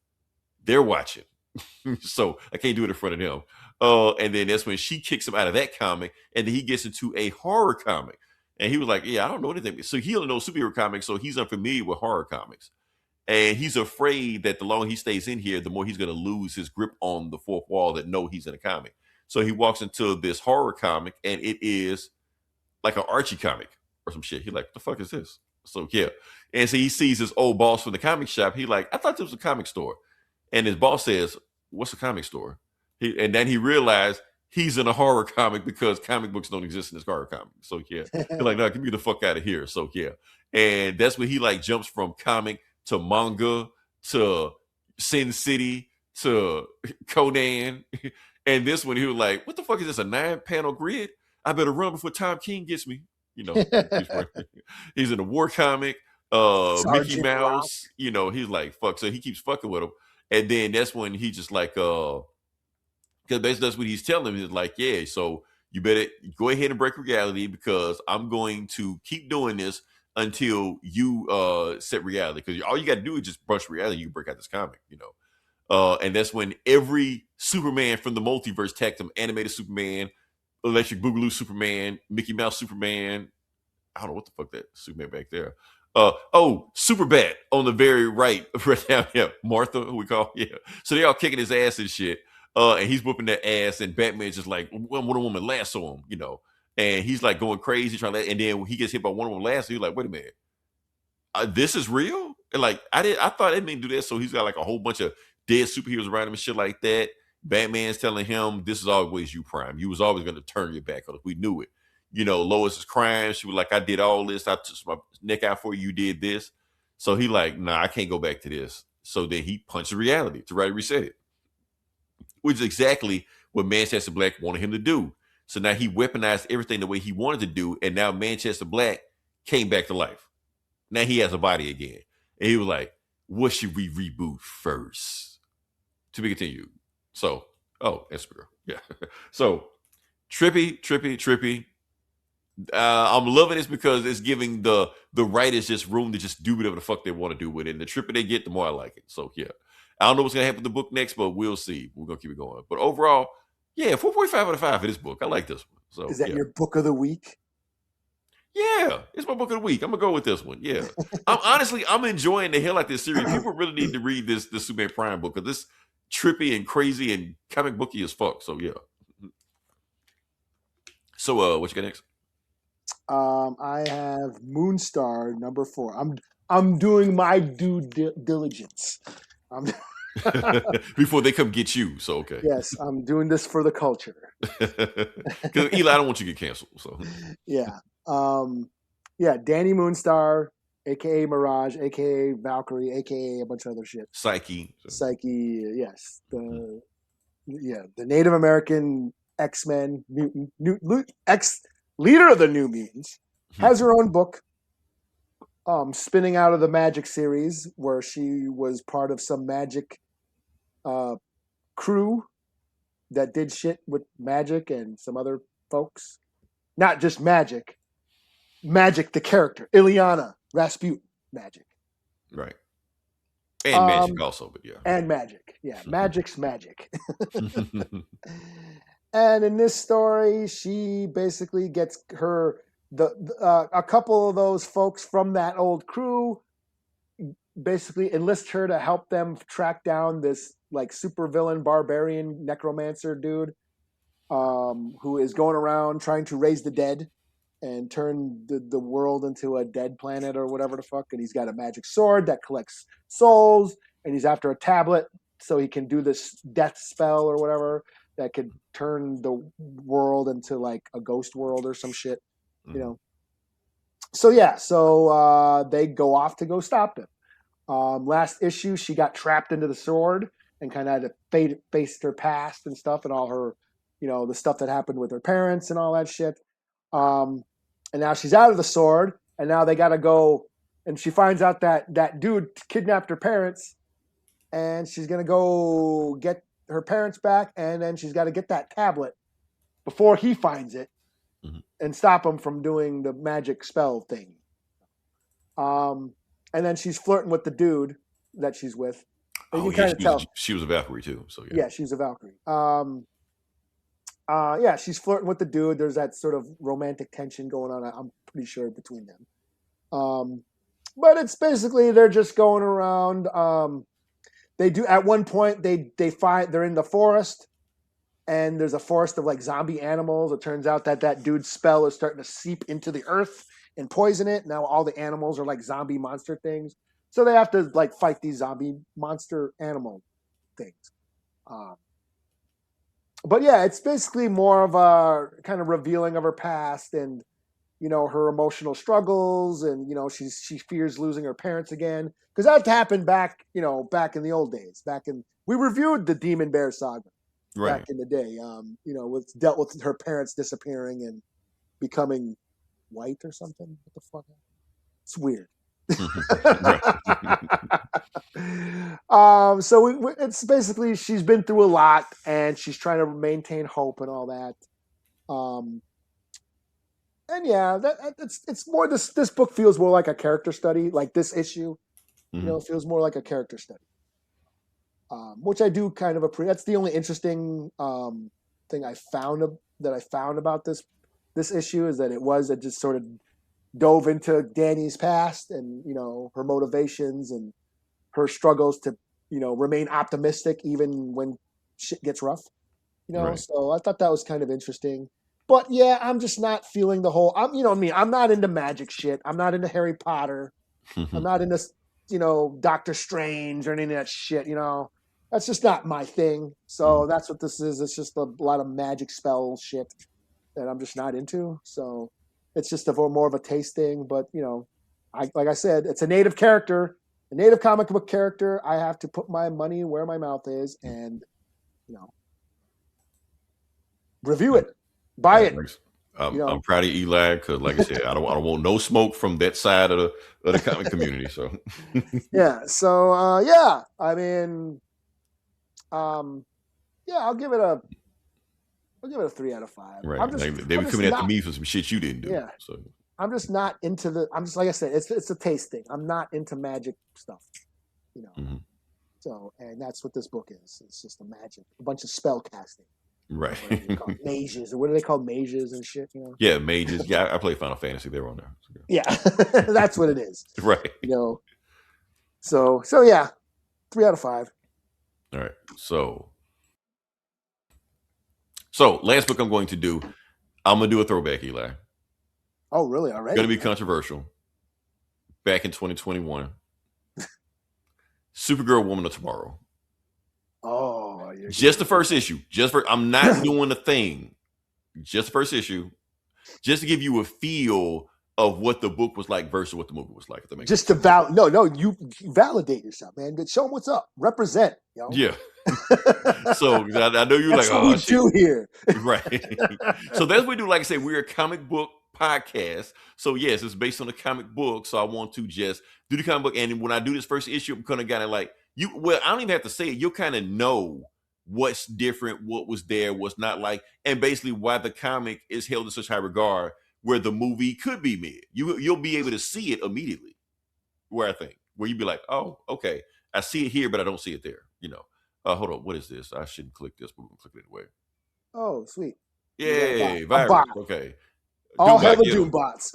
Speaker 4: they're watching. So I can't do it in front of them. And then that's when she kicks him out of that comic, and then he gets into a horror comic. And he was like, yeah, I don't know anything. So he only knows superhero comics, so he's unfamiliar with horror comics. And he's afraid that the longer he stays in here, the more he's going to lose his grip on the fourth wall that know he's in a comic. So he walks into this horror comic, and it is like an Archie comic or some shit. He's like, what the fuck is this? So yeah. And so he sees his old boss from the comic shop. He like, I thought this was a comic store. And his boss says, what's a comic store? And then he realized he's in a horror comic because comic books don't exist in this horror comic. So yeah, he's like, no, get me the fuck out of here. So yeah. And that's when he like jumps from comic to manga to Sin City to Conan. And this one, he was like, what the fuck is this, a 9-panel grid? I better run before Tom King gets me. He's in a war comic. Mickey
Speaker 5: Sergeant Rock.
Speaker 4: Mouse, he's like, fuck. So he keeps fucking with him. And then that's when he just like, because basically that's what he's telling him. He's like, yeah, so you better go ahead and break reality because I'm going to keep doing this until you set reality. Because all you got to do is just brush reality. You can break out this comic. And that's when every Superman from the multiverse tagged him: animated Superman, Electric Boogaloo Superman, Mickey Mouse Superman. I don't know what the fuck that Superman back there. Superbat on the very right, right down here. Martha, who we call, yeah. So they all kicking his ass and shit. And he's whooping that ass, and Batman's just like Wonder Woman lasso him. And he's like going crazy trying to, and then when he gets hit by Wonder Woman lasso, he's like, wait a minute, this is real? And like I thought they didn't do that. So he's got like a whole bunch of dead superheroes around him and shit like that. Batman's telling him, this is always you, Prime. You was always going to turn your back on us. We knew it. Lois is crying. She was like, I did all this. I took my neck out for you. You did this. So he like, nah, I can't go back to this. So then he punched reality to reset it, which is exactly what Manchester Black wanted him to do. So now he weaponized everything the way he wanted to do. And now Manchester Black came back to life. Now he has a body again. And he was like, what should we reboot first? To be continued. So, that's Supergirl. Yeah. So, trippy. I'm loving this because it's giving the writers just room to just do whatever the fuck they want to do with it. And the trippier they get, the more I like it. So, yeah. I don't know what's going to happen with the book next, but we'll see. We're going to keep it going. But overall, yeah, 4.5 out of 5 for this book. I like this one. So,
Speaker 5: Is that your book of the week?
Speaker 4: Yeah, it's my book of the week. I'm gonna go with this one. Yeah, I'm enjoying the hell out of this series. People really need to read this Superman Prime book because this trippy and crazy and comic booky as fuck. So yeah. So what you got next?
Speaker 5: I have Moonstar number 4. I'm doing my due diligence.
Speaker 4: Before they come get you. So okay.
Speaker 5: Yes, I'm doing this for the culture.
Speaker 4: Because Eli, I don't want you to get canceled. So
Speaker 5: yeah. Danny Moonstar, aka Mirage, aka Valkyrie, aka a bunch of other shit.
Speaker 4: Psyche,
Speaker 5: yes. The Native American X-Men mutant leader of the New Mutants has her own book, spinning out of the Magic series, where she was part of some magic crew that did shit with magic and some other folks. Not just magic the character, Ilyana Rasputin, magic.
Speaker 4: Right. And magic also, but yeah.
Speaker 5: And magic. Yeah, magic's magic. And in this story, she basically gets a couple of those folks from that old crew basically enlist her to help them track down this like super villain barbarian necromancer dude who is going around trying to raise the dead and turn the world into a dead planet or whatever the fuck. And he's got a magic sword that collects souls, and he's after a tablet so he can do this death spell or whatever that could turn the world into like a ghost world or some shit, So they go off to go stop him. Last issue, she got trapped into the sword and kind of had to face her past and stuff and all her, the stuff that happened with her parents and all that shit. And now she's out of the sword, and now they got to go, and she finds out that dude kidnapped her parents, and she's going to go get her parents back, and then she's got to get that tablet before he finds it and stop him from doing the magic spell thing. And then she's flirting with the dude that she's with. And you kind of tell.
Speaker 4: She was a Valkyrie too, so yeah.
Speaker 5: Yeah, she's a Valkyrie. She's flirting with the dude. There's that sort of romantic tension going on, I'm pretty sure, between them. But it's basically they're just going around. They do at one point they're in the forest, and there's a forest of like zombie animals. It turns out that dude's spell is starting to seep into the earth and poison it. Now all the animals are like zombie monster things, so they have to like fight these zombie monster animal things. But yeah, it's basically more of a kind of revealing of her past and, her emotional struggles. And, she fears losing her parents again. Because that happened back in the old days. We reviewed the Demon Bear saga back in the day, dealt with her parents disappearing and becoming white or something. What the fuck? It's weird.
Speaker 4: Right.
Speaker 5: So it's basically she's been through a lot and she's trying to maintain hope and all that. And yeah, it's more this book feels more like a character study, like this issue. You know, it feels more like a character study, which I do kind of appreciate. That's the only interesting thing I found about this issue is that it just sort of dove into Danny's past and her motivations and her struggles to remain optimistic even when shit gets rough.
Speaker 4: Right.
Speaker 5: So I thought that was kind of interesting. But yeah, I'm just not feeling the whole. I'm not into magic shit. I'm not into Harry Potter. I'm not into Doctor Strange or any of that shit. That's just not my thing. So that's what this is. It's just a lot of magic spell shit that I'm just not into. So it's just more of a taste thing. But like I said, it's a native character, a native comic book character. I have to put my money where my mouth is, and review it, buy it.
Speaker 4: I'm proud of Eli because, like I said, I don't want no smoke from that side of the comic community. So
Speaker 5: yeah. So yeah, I mean, yeah, I'll give it a 3 out of 5.
Speaker 4: right, they were coming after me for some shit you didn't do.
Speaker 5: Yeah.
Speaker 4: So
Speaker 5: I'm just not into I'm just like I said, it's a taste thing. I'm not into magic stuff, So, and that's what this book is. It's just a bunch of spell casting.
Speaker 4: right.
Speaker 5: Mages, or what are they called? Mages and shit.
Speaker 4: Yeah, mages. Yeah, I play Final Fantasy. They're on there. So,
Speaker 5: yeah, that's what it is.
Speaker 4: Right.
Speaker 5: So yeah, 3 out of 5.
Speaker 4: All right. So last book I'm going to do, I'm gonna do a throwback, Eli.
Speaker 5: Oh, really? Already?
Speaker 4: Gonna be controversial. Back in 2021, Supergirl, Woman of Tomorrow.
Speaker 5: Oh,
Speaker 4: just the first issue. I'm not doing a thing. Just the first issue, just to give you a feel of what the book was like versus what the movie was like. If that makes
Speaker 5: just
Speaker 4: sense.
Speaker 5: to you validate yourself, man. Show them what's up. Represent.
Speaker 4: Yeah. So I know you're
Speaker 5: that's
Speaker 4: like,
Speaker 5: what we do here,
Speaker 4: right? So that's what we do. Like I said, we're a comic book podcast. So yes, it's based on a comic book. So I want to just do the comic book, and when I do this first issue, I'm kind of like you. Well, I don't even have to say it. You'll kind of know what's different, what was there, what's not like, and basically why the comic is held in such high regard, where the movie could be mid. You'll be able to see it immediately. Where you'd be like, oh, okay, I see it here, but I don't see it there. Hold on, what is this? I shouldn't click this, but we'll click it anyway.
Speaker 5: Oh, sweet.
Speaker 4: Yay, virus. Okay.
Speaker 5: All hell the Doom bots.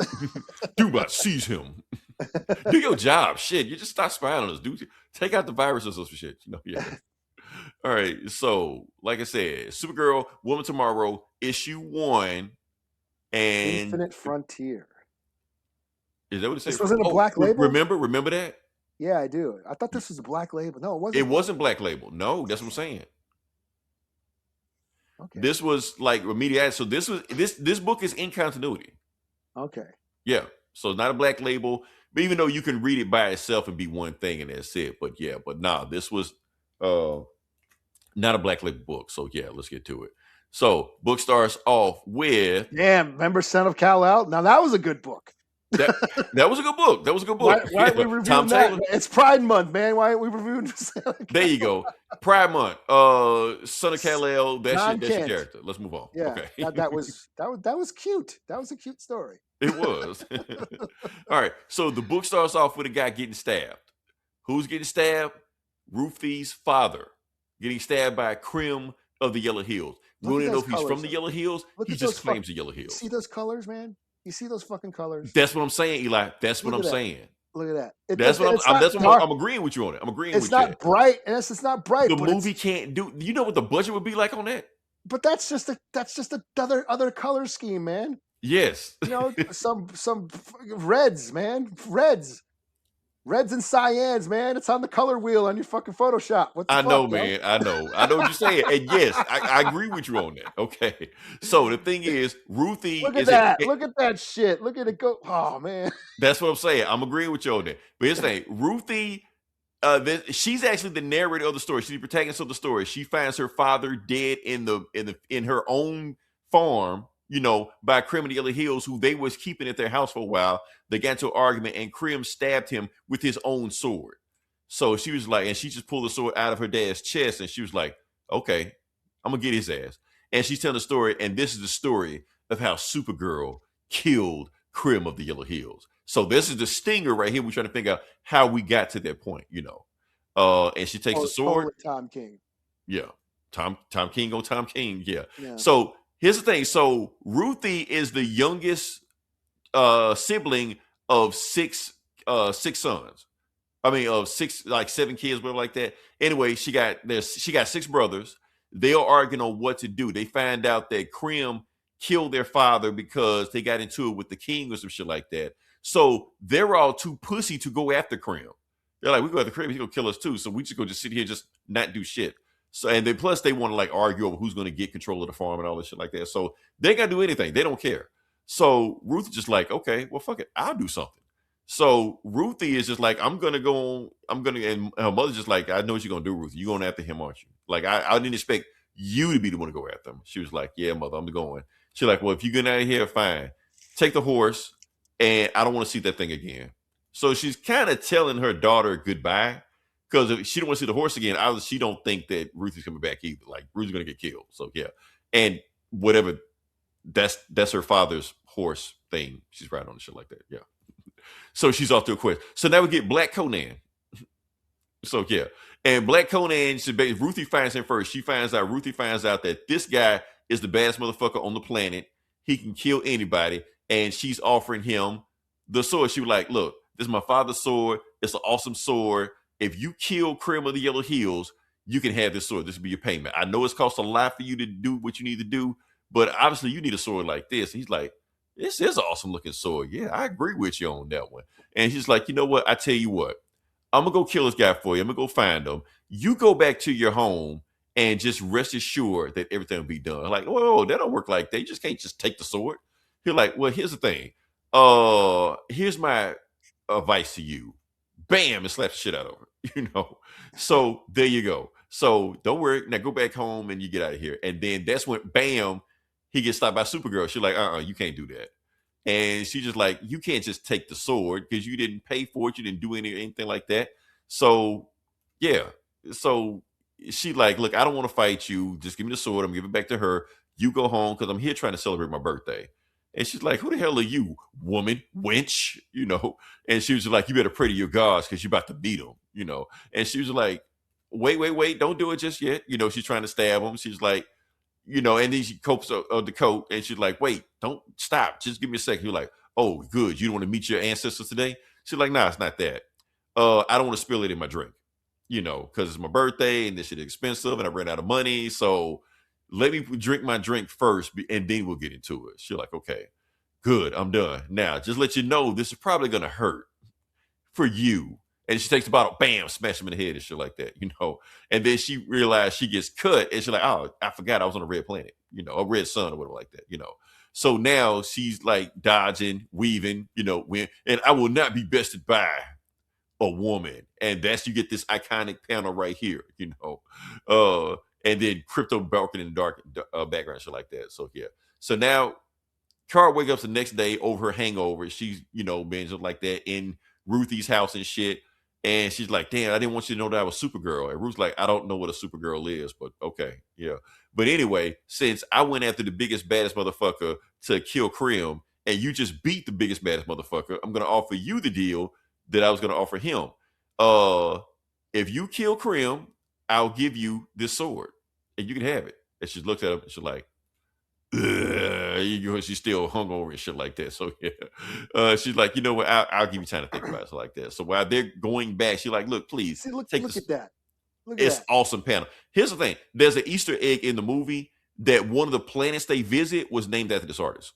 Speaker 4: Doom bot, seize him. Do your job. Shit, you just stop spying on us, dude. Take out the viruses or some shit. Yeah. All right. So, like I said, Supergirl, Woman Tomorrow, issue 1, and
Speaker 5: Infinite Frontier.
Speaker 4: Is that what it says?
Speaker 5: This wasn't a black label?
Speaker 4: Remember that?
Speaker 5: Yeah, I do. I thought this was a black label. No, it wasn't.
Speaker 4: It wasn't black label. No, that's what I'm saying.
Speaker 5: Okay.
Speaker 4: This was like remediate. So this book is in continuity.
Speaker 5: Okay.
Speaker 4: Yeah. So it's not a black label, but even though you can read it by itself and be one thing and that's it. But this was not a black label book. So yeah, let's get to it. So book starts off with
Speaker 5: remember Son of Kal-El? Now that was a good book.
Speaker 4: That was a good book. That was a good book.
Speaker 5: Why aren't we reviewing that? It's Pride Month, man. Why aren't we reviewing
Speaker 4: There you go. Pride Month. Son of Kal-El. That's your character. Let's move on.
Speaker 5: Yeah.
Speaker 4: Okay.
Speaker 5: that was cute. That was a cute story.
Speaker 4: It was. All right. So the book starts off with a guy getting stabbed. Who's getting stabbed? Ruthie's father getting stabbed by a Krim of the Yellow Hills. We don't even know if he's from the Yellow Hills. He just claims the Yellow Hills.
Speaker 5: See those colors, man? You see those fucking colors?
Speaker 4: That's what I'm saying, Eli. That's what I'm saying.
Speaker 5: Look at that.
Speaker 4: That's what I'm agreeing with you on it. I'm agreeing with you.
Speaker 5: It's not bright, and it's not bright.
Speaker 4: The movie can't do. You know what the budget would be like on that?
Speaker 5: But that's just other color scheme, man.
Speaker 4: Yes.
Speaker 5: Some reds, man. Reds and cyans, man. It's on the color wheel on your fucking Photoshop. What the fuck,
Speaker 4: know, man. I know what you're saying. And yes, I agree with you on that. Okay. So the thing is, Ruthie
Speaker 5: Look at that. Look at that shit. Look at it go. Oh, man.
Speaker 4: That's what I'm saying. I'm agreeing with you on that. But here's the thing. Ruthie, she's actually the narrator of the story. She's the protagonist of the story. She finds her father dead in her own farm by Krim in the Yellow Hills, who they was keeping at their house for a while. They got into an argument, and Krim stabbed him with his own sword. So she was like, and she just pulled the sword out of her dad's chest, and she was like, okay, I'm gonna get his ass. And she's telling the story, and this is the story of how Supergirl killed Krim of the Yellow Hills. So this is the stinger right here. We're trying to figure out how we got to that point, And she takes the sword.
Speaker 5: Totally Tom King.
Speaker 4: Yeah. Tom King on Tom King. Yeah.
Speaker 5: Yeah.
Speaker 4: So here's the thing. So Ruthie is the youngest sibling of six sons. I mean, of seven kids, whatever like that. Anyway, she got six brothers. They are arguing on what to do. They find out that Krim killed their father because they got into it with the king or some shit like that. So they're all too pussy to go after Krim. They're like, we go after Krim, he's gonna kill us too. So we just go sit here, just not do shit. So and then plus they want to like argue over who's gonna get control of the farm and all this shit like that. So they gotta do anything. They don't care. So Ruth is just like, okay, well fuck it, I'll do something. So Ruthie is just like, and her mother's just like, I know what you're gonna do, Ruthie. You're going after him, aren't you? Like I didn't expect you to be the one to go after him. She was like, yeah, mother, I'm going. She's like, well, if you get out of here, fine. Take the horse, and I don't want to see that thing again. So she's kind of telling her daughter goodbye, because if she don't want to see the horse again, obviously she don't think that Ruthie's coming back either. Like Ruthie's gonna get killed. So yeah, and whatever, that's her father's horse thing. She's riding on the shit like that. Yeah. So she's off to a quest. So now we get Black Conan. So yeah, and Black Conan, Ruthie finds him first. Ruthie finds out that this guy is the baddest motherfucker on the planet. He can kill anybody, and she's offering him the sword. She was like, look, this is my father's sword. It's an awesome sword. If you kill Krim of the Yellow Hills, you can have this sword. This will be your payment. I know it's cost a lot for you to do what you need to do, but obviously you need a sword like this. And he's like, this is an awesome looking sword. Yeah, I agree with you on that one. And she's like, you know what? I tell you what, I'm going to go kill this guy for you. I'm going to go find him. You go back to your home and just rest assured that everything will be done. Like, whoa, that don't work like that. You just can't just take the sword. He's like, well, here's the thing. Here's my advice to you. Bam, and slap the shit out of her. So there you go. So don't worry. Now go back home and you get out of here. And then that's when, bam, he gets stopped by Supergirl. She's like, you can't do that. And she's just like, you can't just take the sword because you didn't pay for it. You didn't do anything like that. So, yeah. So she like, look, I don't want to fight you. Just give me the sword. I'm giving it back to her. You go home because I'm here trying to celebrate my birthday. And she's like, who the hell are you, woman, wench? And she was like, you better pray to your gods because you're about to beat them, And she was like, wait, don't do it just yet. She's trying to stab him. She's like, and then she copes of the coat and she's like, wait, don't stop. Just give me a second. You're like, oh, good. You don't want to meet your ancestors today? She's like, nah, it's not that. I don't want to spill it in my drink, because it's my birthday and this shit is expensive and I ran out of money. So let me drink my drink first and then we'll get into it. She's like, okay, good. I'm done. Now, just let you know, this is probably going to hurt for you. And she takes the bottle, bam, smash him in the head and shit like that, And then she realized she gets cut and she's like, oh, I forgot I was on a red planet, a red sun or whatever like that, So now she's like dodging, weaving, and I will not be bested by a woman. And you get this iconic panel right here, and then crypto barking in the dark background, shit like that. So yeah. So now Kara wakes up the next day over her hangover. She's, being just like that in Ruthie's house and shit. And she's like, damn, I didn't want you to know that I was Supergirl. And Ruth's like, I don't know what a Supergirl is, but okay. Yeah. But anyway, since I went after the biggest, baddest motherfucker to kill Krim, and you just beat the biggest, baddest motherfucker, I'm going to offer you the deal that I was going to offer him. If you kill Krim, I'll give you this sword and you can have it. And she looked at him and she's like, she's still hungover and shit like that. So yeah, she's like, you know what? I'll give you time to think about it like that. So while they're going back, she's like, look, please,
Speaker 5: look at that.
Speaker 4: It's awesome panel. Here's the thing: there's an Easter egg in the movie that one of the planets they visit was named after this artist.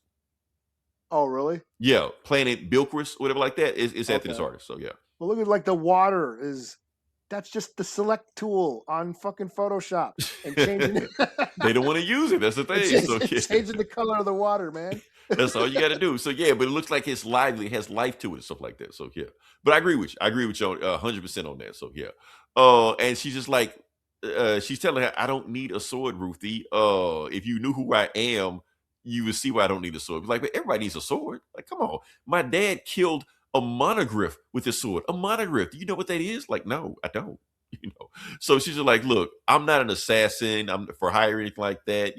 Speaker 5: Oh, really?
Speaker 4: Yeah, Planet Bilquis, whatever like that. It's after this artist. So yeah.
Speaker 5: Well, look at like the water is. That's just the select tool on fucking Photoshop and changing it.
Speaker 4: They don't want to use it. That's the thing.
Speaker 5: Changing the color of the water, man.
Speaker 4: That's all you got to do. So yeah, but it looks like it's lively, it has life to it and stuff like that. So yeah, but I agree with you. I agree with you 100% on that. So yeah. And she's just like, she's telling her, I don't need a sword, Ruthie. If you knew who I am, you would see why I don't need a sword. Like, but everybody needs a sword. Like, come on. My dad killed a monogriff with his sword. A monogriff. Do you know what that is? Like, no, I don't. So she's just like, look, I'm not an assassin. I'm for hire or anything like that.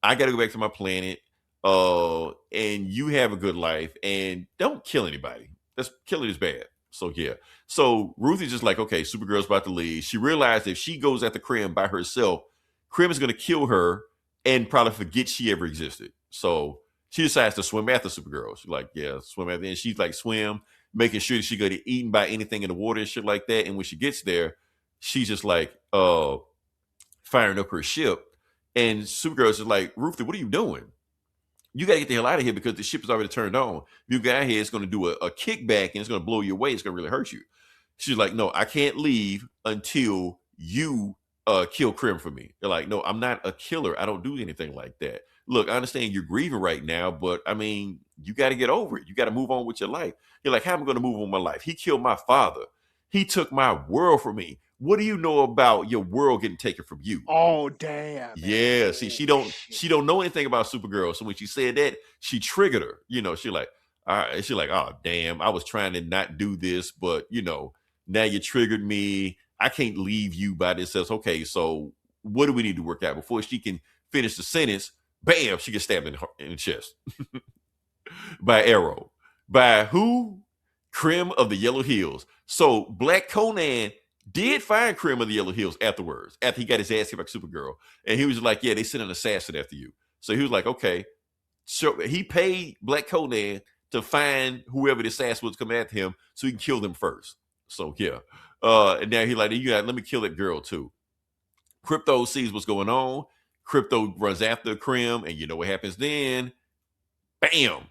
Speaker 4: I got to go back to my planet. And you have a good life and don't kill anybody. That's killing is bad. So yeah. So Ruth is just like, okay, Supergirl's about to leave. She realized if she goes after Krim by herself, Krim is going to kill her and probably forget she ever existed. So she decides to swim after Supergirl. She's like, yeah, swim after. And she's like, swim, making sure that she got eaten by anything in the water and shit like that. And when she gets there, she's just like firing up her ship. And Supergirl's just like, Ruth, what are you doing? You got to get the hell out of here because the ship is already turned on. You get out here, it's going to do a kickback and it's going to blow you away. It's going to really hurt you. She's like, no, I can't leave until you kill Krim for me. They're like, no, I'm not a killer. I don't do anything like that. Look, I understand you're grieving right now, but I mean, you got to get over it. You got to move on with your life. You're like, how am I going to move on my life? He killed my father. He took my world from me. What do you know about your world getting taken from you?
Speaker 5: Oh, damn.
Speaker 4: Yeah. See, she don't know anything about Supergirl. So when she said that, she triggered her. She like, all right. She like, oh, damn, I was trying to not do this, but now you triggered me. I can't leave you by this. Says, okay, so what do we need to work out? Before she can finish the sentence, bam, she gets stabbed in the chest by Arrow. By who? Krim of the Yellow Hills. So Black Conan did find Krim of the Yellow Hills afterwards, after he got his ass kicked by Supergirl. And he was like, yeah, they sent an assassin after you. So he was like, okay. So he paid Black Conan to find whoever the assassin was coming after him so he can kill them first. So yeah. And now he's like, let me kill that girl too. Crypto sees what's going on. Crypto runs after Krim, and you know what happens then? Bam!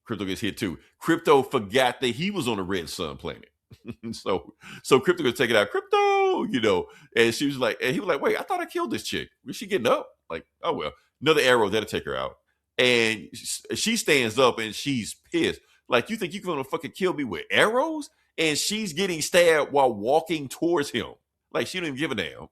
Speaker 4: Crypto gets hit too. Crypto forgot that he was on the Red Sun planet. so Crypto could take it out. Crypto, and she was like, and he was like, wait, I thought I killed this chick. Was she getting up? Like, oh well, another arrow that'll take her out. And she stands up and she's pissed. Like, you think you're gonna fucking kill me with arrows? And she's getting stabbed while walking towards him. Like, she don't even give a damn.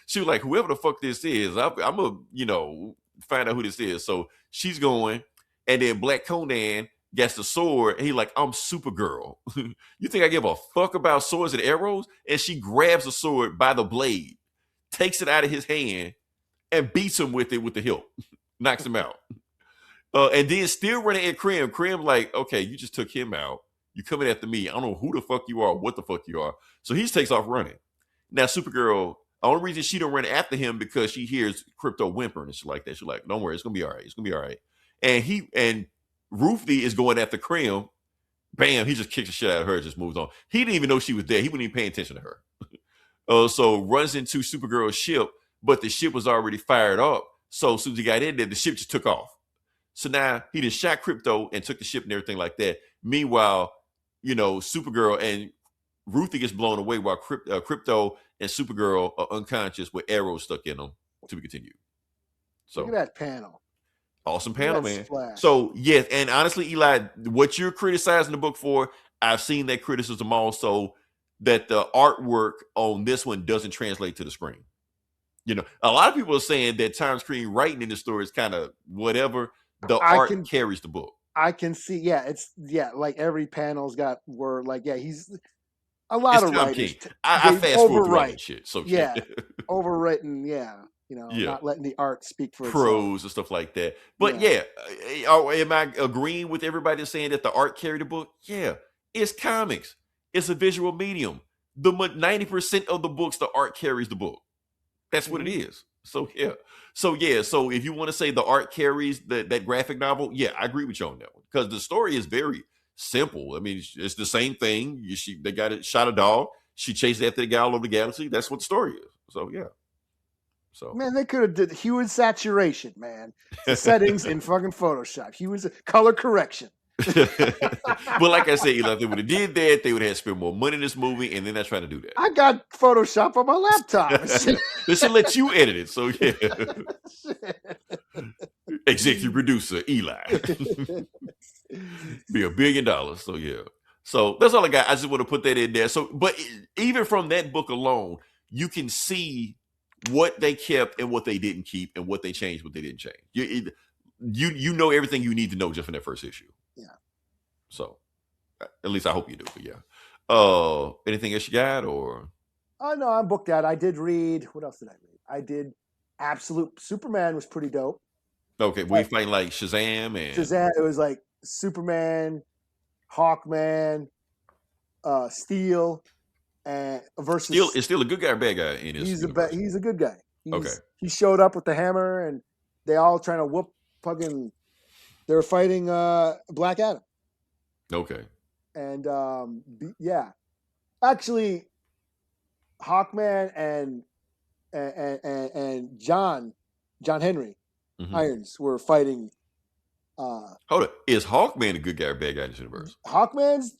Speaker 4: She was like, whoever the fuck this is, I'm gonna, find out who this is. So she's going, and then Black Conan gets the sword, and he's like, I'm Supergirl. You think I give a fuck about swords and arrows? And she grabs the sword by the blade, takes it out of his hand, and beats him with it with the hilt. Knocks him out. And then still running at Krim. Krim like, okay, you just took him out. You coming after me. I don't know who the fuck you are, what the fuck you are. So he takes off running. Now Supergirl, the only reason she don't run after him because she hears Crypto whimpering and shit like that. She's like, don't worry, it's gonna be all right. It's gonna be all right. And Ruthie is going after Krim. Bam, he just kicks the shit out of her and just moves on. He didn't even know she was there. He wasn't even paying attention to her. So runs into Supergirl's ship, but the ship was already fired up. So as soon as he got in there, the ship just took off. So now he just shot Crypto and took the ship and everything like that. Meanwhile, Supergirl and Ruthie gets blown away while Crypto and Supergirl are unconscious with arrows stuck in them. To be continued. So
Speaker 5: look at that panel.
Speaker 4: Awesome panel, man.
Speaker 5: Splash.
Speaker 4: So yes, and honestly, Eli, what you're criticizing the book for, I've seen that criticism also, that the artwork on this one doesn't translate to the screen. A lot of people are saying that Tom Screen writing in the story is kind of whatever. The art carries the book.
Speaker 5: I can see, like every panel's got word, like, he's a lot of writers.
Speaker 4: I fast forward through all that shit. So
Speaker 5: overwritten, not letting the art speak for itself.
Speaker 4: Prose and stuff like that. But am I agreeing with everybody that's saying that the art carried the book? Yeah, it's comics. It's a visual medium. The 90% of the books, the art carries the book. That's what it is. So if you want to say the art carries that graphic novel, I agree with you on that one, because the story is very simple. I mean, it's the same thing. They shot a dog. She chased after the guy all over the galaxy. That's what the story is. So So
Speaker 5: man, they could have did hue and saturation, man. The settings in fucking Photoshop. Hue and color correction.
Speaker 4: Well, like I said, Eli, if they would have did that, they would have spent more money in this movie, and they're not trying to do that.
Speaker 5: I got Photoshop on my laptop.
Speaker 4: They should let you edit it. So executive producer Eli. Be $1 billion. So so that's all I got. I just want to put that in there. So, but even from that book alone, you can see what they kept and what they didn't keep, and what they changed, what they didn't change. you know everything you need to know just from that first issue.
Speaker 5: Yeah.
Speaker 4: So at least I hope you do. But yeah. Anything else you got or?
Speaker 5: Oh no, I'm booked out. I did read. What else did I read? I did Absolute Superman was pretty dope.
Speaker 4: Okay, we fighting like Shazam and
Speaker 5: Shazam. It was like Superman, Hawkman, Steel, and versus
Speaker 4: still a good guy or bad guy in his
Speaker 5: he's
Speaker 4: universe?
Speaker 5: he's a good guy.
Speaker 4: Okay.
Speaker 5: He showed up with the hammer, and they all trying to whoop fucking. They were fighting Black Adam,
Speaker 4: Okay.
Speaker 5: and yeah, actually, Hawkman and John Henry
Speaker 4: Mhm.
Speaker 5: Irons were fighting.
Speaker 4: Hold up. Is Hawkman a good guy or bad guy in this universe?
Speaker 5: Hawkman's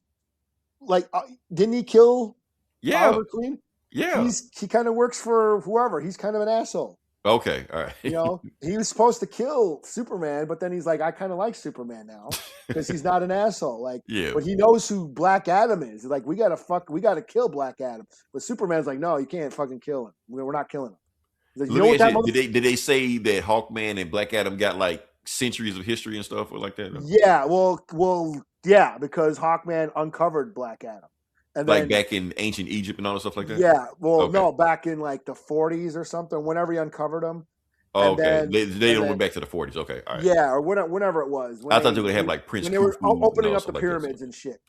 Speaker 5: like, didn't he kill
Speaker 4: Yeah.
Speaker 5: Oliver Queen?
Speaker 4: Yeah.
Speaker 5: He kind of works for whoever. He's kind of an asshole.
Speaker 4: Okay. All right.
Speaker 5: You know, he was supposed to kill Superman, but then he's like, I kind of like Superman now because he's not an asshole. Like,
Speaker 4: Yeah.
Speaker 5: but he knows who Black Adam is. He's like, we gotta kill Black Adam. But Superman's like, no, you can't fucking kill him. We're not killing him. He's like, you
Speaker 4: Let
Speaker 5: know
Speaker 4: me
Speaker 5: what that
Speaker 4: ask you, did they say that Hawkman and Black Adam got like centuries of history and stuff or like that? No?
Speaker 5: Yeah, well, yeah, because Hawkman uncovered Black Adam, and
Speaker 4: Like
Speaker 5: then
Speaker 4: back in ancient Egypt and all that stuff like that?
Speaker 5: yeah, well,
Speaker 4: Okay.
Speaker 5: no, back in like the 40s or something. Whenever he uncovered him,
Speaker 4: Oh,
Speaker 5: and
Speaker 4: okay.
Speaker 5: then-
Speaker 4: They
Speaker 5: and
Speaker 4: don't
Speaker 5: then-
Speaker 4: went back to the 40s. Okay. All right.
Speaker 5: yeah, or whenever it was.
Speaker 4: I thought they would have like Prince
Speaker 5: when they were
Speaker 4: Khufu and
Speaker 5: opening
Speaker 4: all
Speaker 5: up the
Speaker 4: stuff like that.
Speaker 5: pyramids and shit.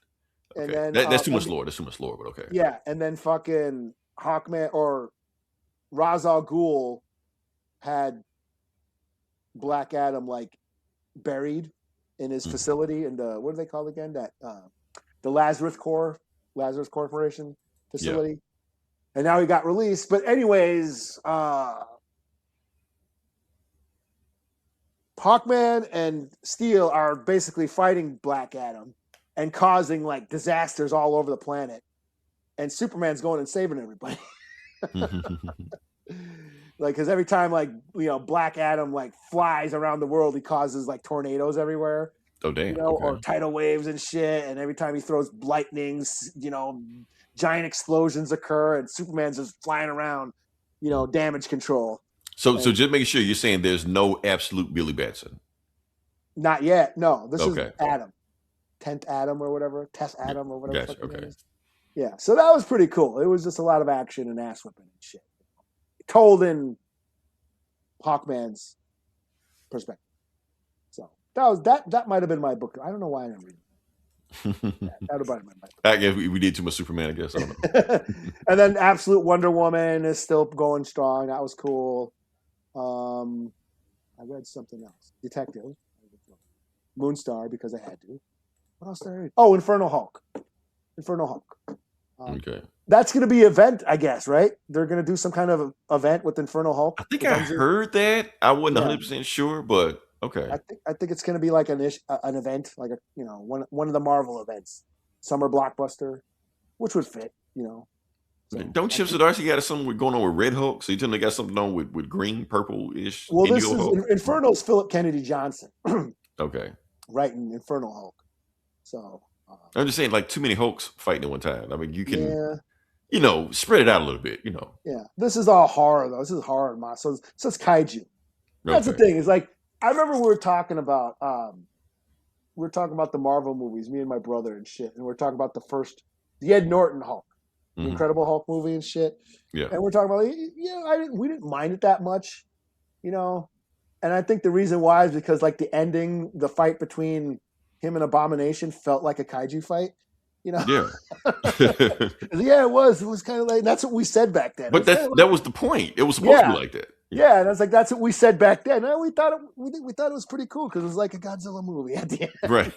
Speaker 4: Okay.
Speaker 5: And then
Speaker 4: That's too much
Speaker 5: and-
Speaker 4: lore. That's too much lore, but okay.
Speaker 5: Yeah, and then fucking Hawkman or Ra's al Ghul had Black Adam like buried in his facility in the, what do they call it again? That the Lazarus Corporation facility. And now he got released. But anyways, Hawkman and Steel are basically fighting Black Adam and causing like disasters all over the planet. And Superman's going and saving everybody. Like, because every time, like, you know, Black Adam like flies around the world, he causes like tornadoes everywhere,
Speaker 4: Oh, damn.
Speaker 5: you know,
Speaker 4: Okay.
Speaker 5: or tidal waves and shit. And every time he throws lightnings, you know, giant explosions occur, and Superman's just flying around, you know, damage control.
Speaker 4: So just making sure you're saying there's no absolute Billy Batson.
Speaker 5: Not yet. No, this
Speaker 4: Okay.
Speaker 5: is Adam, 10th Adam or whatever, Test Adam or whatever.
Speaker 4: Gotcha,
Speaker 5: fucking
Speaker 4: okay.
Speaker 5: name is. Yeah, so that was pretty cool. It was just a lot of action and ass whipping and shit, told in Hawkman's perspective. So that might have been my book. I don't know why I didn't read it. That would have been my book.
Speaker 4: I guess we did too much Superman, I guess. I don't know.
Speaker 5: And then Absolute Wonder Woman is still going strong. That was cool. I read something else. Detective. Moonstar, because I had to. What else did I read? Oh, Infernal Hulk.
Speaker 4: Okay.
Speaker 5: That's going to be an event, I guess, right? They're going to do some kind of event with Infernal Hulk.
Speaker 4: I think I heard that. I wasn't
Speaker 5: Yeah.
Speaker 4: 100% sure, but okay.
Speaker 5: I think it's going to be like an event, like one of the Marvel events, summer blockbuster, which would fit, you know. So,
Speaker 4: Don't Chip Zdarsky got something going on with Red Hulk? So you telling me they got something on with green, purple-ish?
Speaker 5: well, this
Speaker 4: indigo
Speaker 5: is
Speaker 4: Hulk?
Speaker 5: Infernal's Philip Kennedy Johnson,
Speaker 4: Okay.
Speaker 5: writing Infernal Hulk. So
Speaker 4: I'm just saying, like, too many Hulks fighting at one time. I mean, you can,
Speaker 5: yeah,
Speaker 4: you know, spread it out a little bit, you know.
Speaker 5: yeah. This is all horror though. This is horror, so it's kaiju. That's the
Speaker 4: Okay.
Speaker 5: thing. Is like I remember we were talking about the Marvel movies, me and my brother and shit, and we're talking about the Ed Norton Hulk, the
Speaker 4: Mhm.
Speaker 5: Incredible Hulk movie and shit.
Speaker 4: Yeah.
Speaker 5: And we're talking about, we didn't mind it that much, you know. And I think the reason why is because like the fight between him and Abomination felt like a kaiju fight, you know.
Speaker 4: Yeah.
Speaker 5: Yeah, it was kind of like that's what we said back then.
Speaker 4: But
Speaker 5: It was kinda
Speaker 4: that was the point. It was supposed to
Speaker 5: Yeah.
Speaker 4: be like that.
Speaker 5: yeah, and I was like, that's what we said back then. And we thought it was pretty cool because it was like a Godzilla movie at the end.
Speaker 4: Right.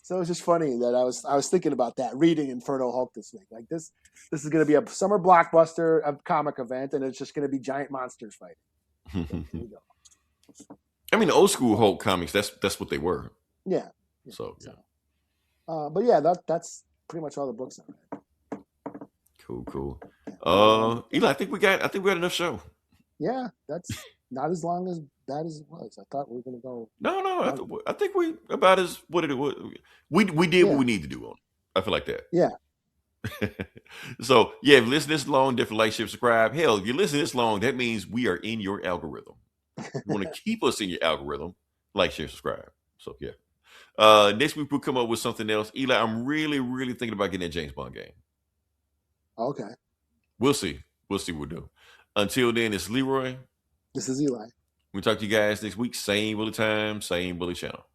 Speaker 5: So it was just funny that I was thinking about that, reading Infernal Hulk this week. Like this is going to be a summer blockbuster, a comic event, and it's just going to be giant monsters fighting. There you go.
Speaker 4: I mean, the old school Hulk comics, that's what they were.
Speaker 5: Yeah.
Speaker 4: So, yeah.
Speaker 5: But yeah, that's pretty much all the books I read.
Speaker 4: Cool. Eli, I think we got enough show.
Speaker 5: Yeah, that's not as long as bad as it was. I thought we were going to go.
Speaker 4: No, I think we about as what it was. We did what we need to do on it. I feel like that.
Speaker 5: Yeah.
Speaker 4: So yeah, if you listen this long, definitely like, share, subscribe. Hell, if you listen this long, that means we are in your algorithm. You want to keep us in your algorithm, like, share, subscribe. So yeah. Next week we'll come up with something else. Eli, I'm really, really thinking about getting that James Bond game.
Speaker 5: Okay.
Speaker 4: We'll see. We'll see what we'll do. Until then, it's Leroy.
Speaker 5: This is Eli.
Speaker 4: We'll talk to you guys next week. Same bullet time, same bullet channel.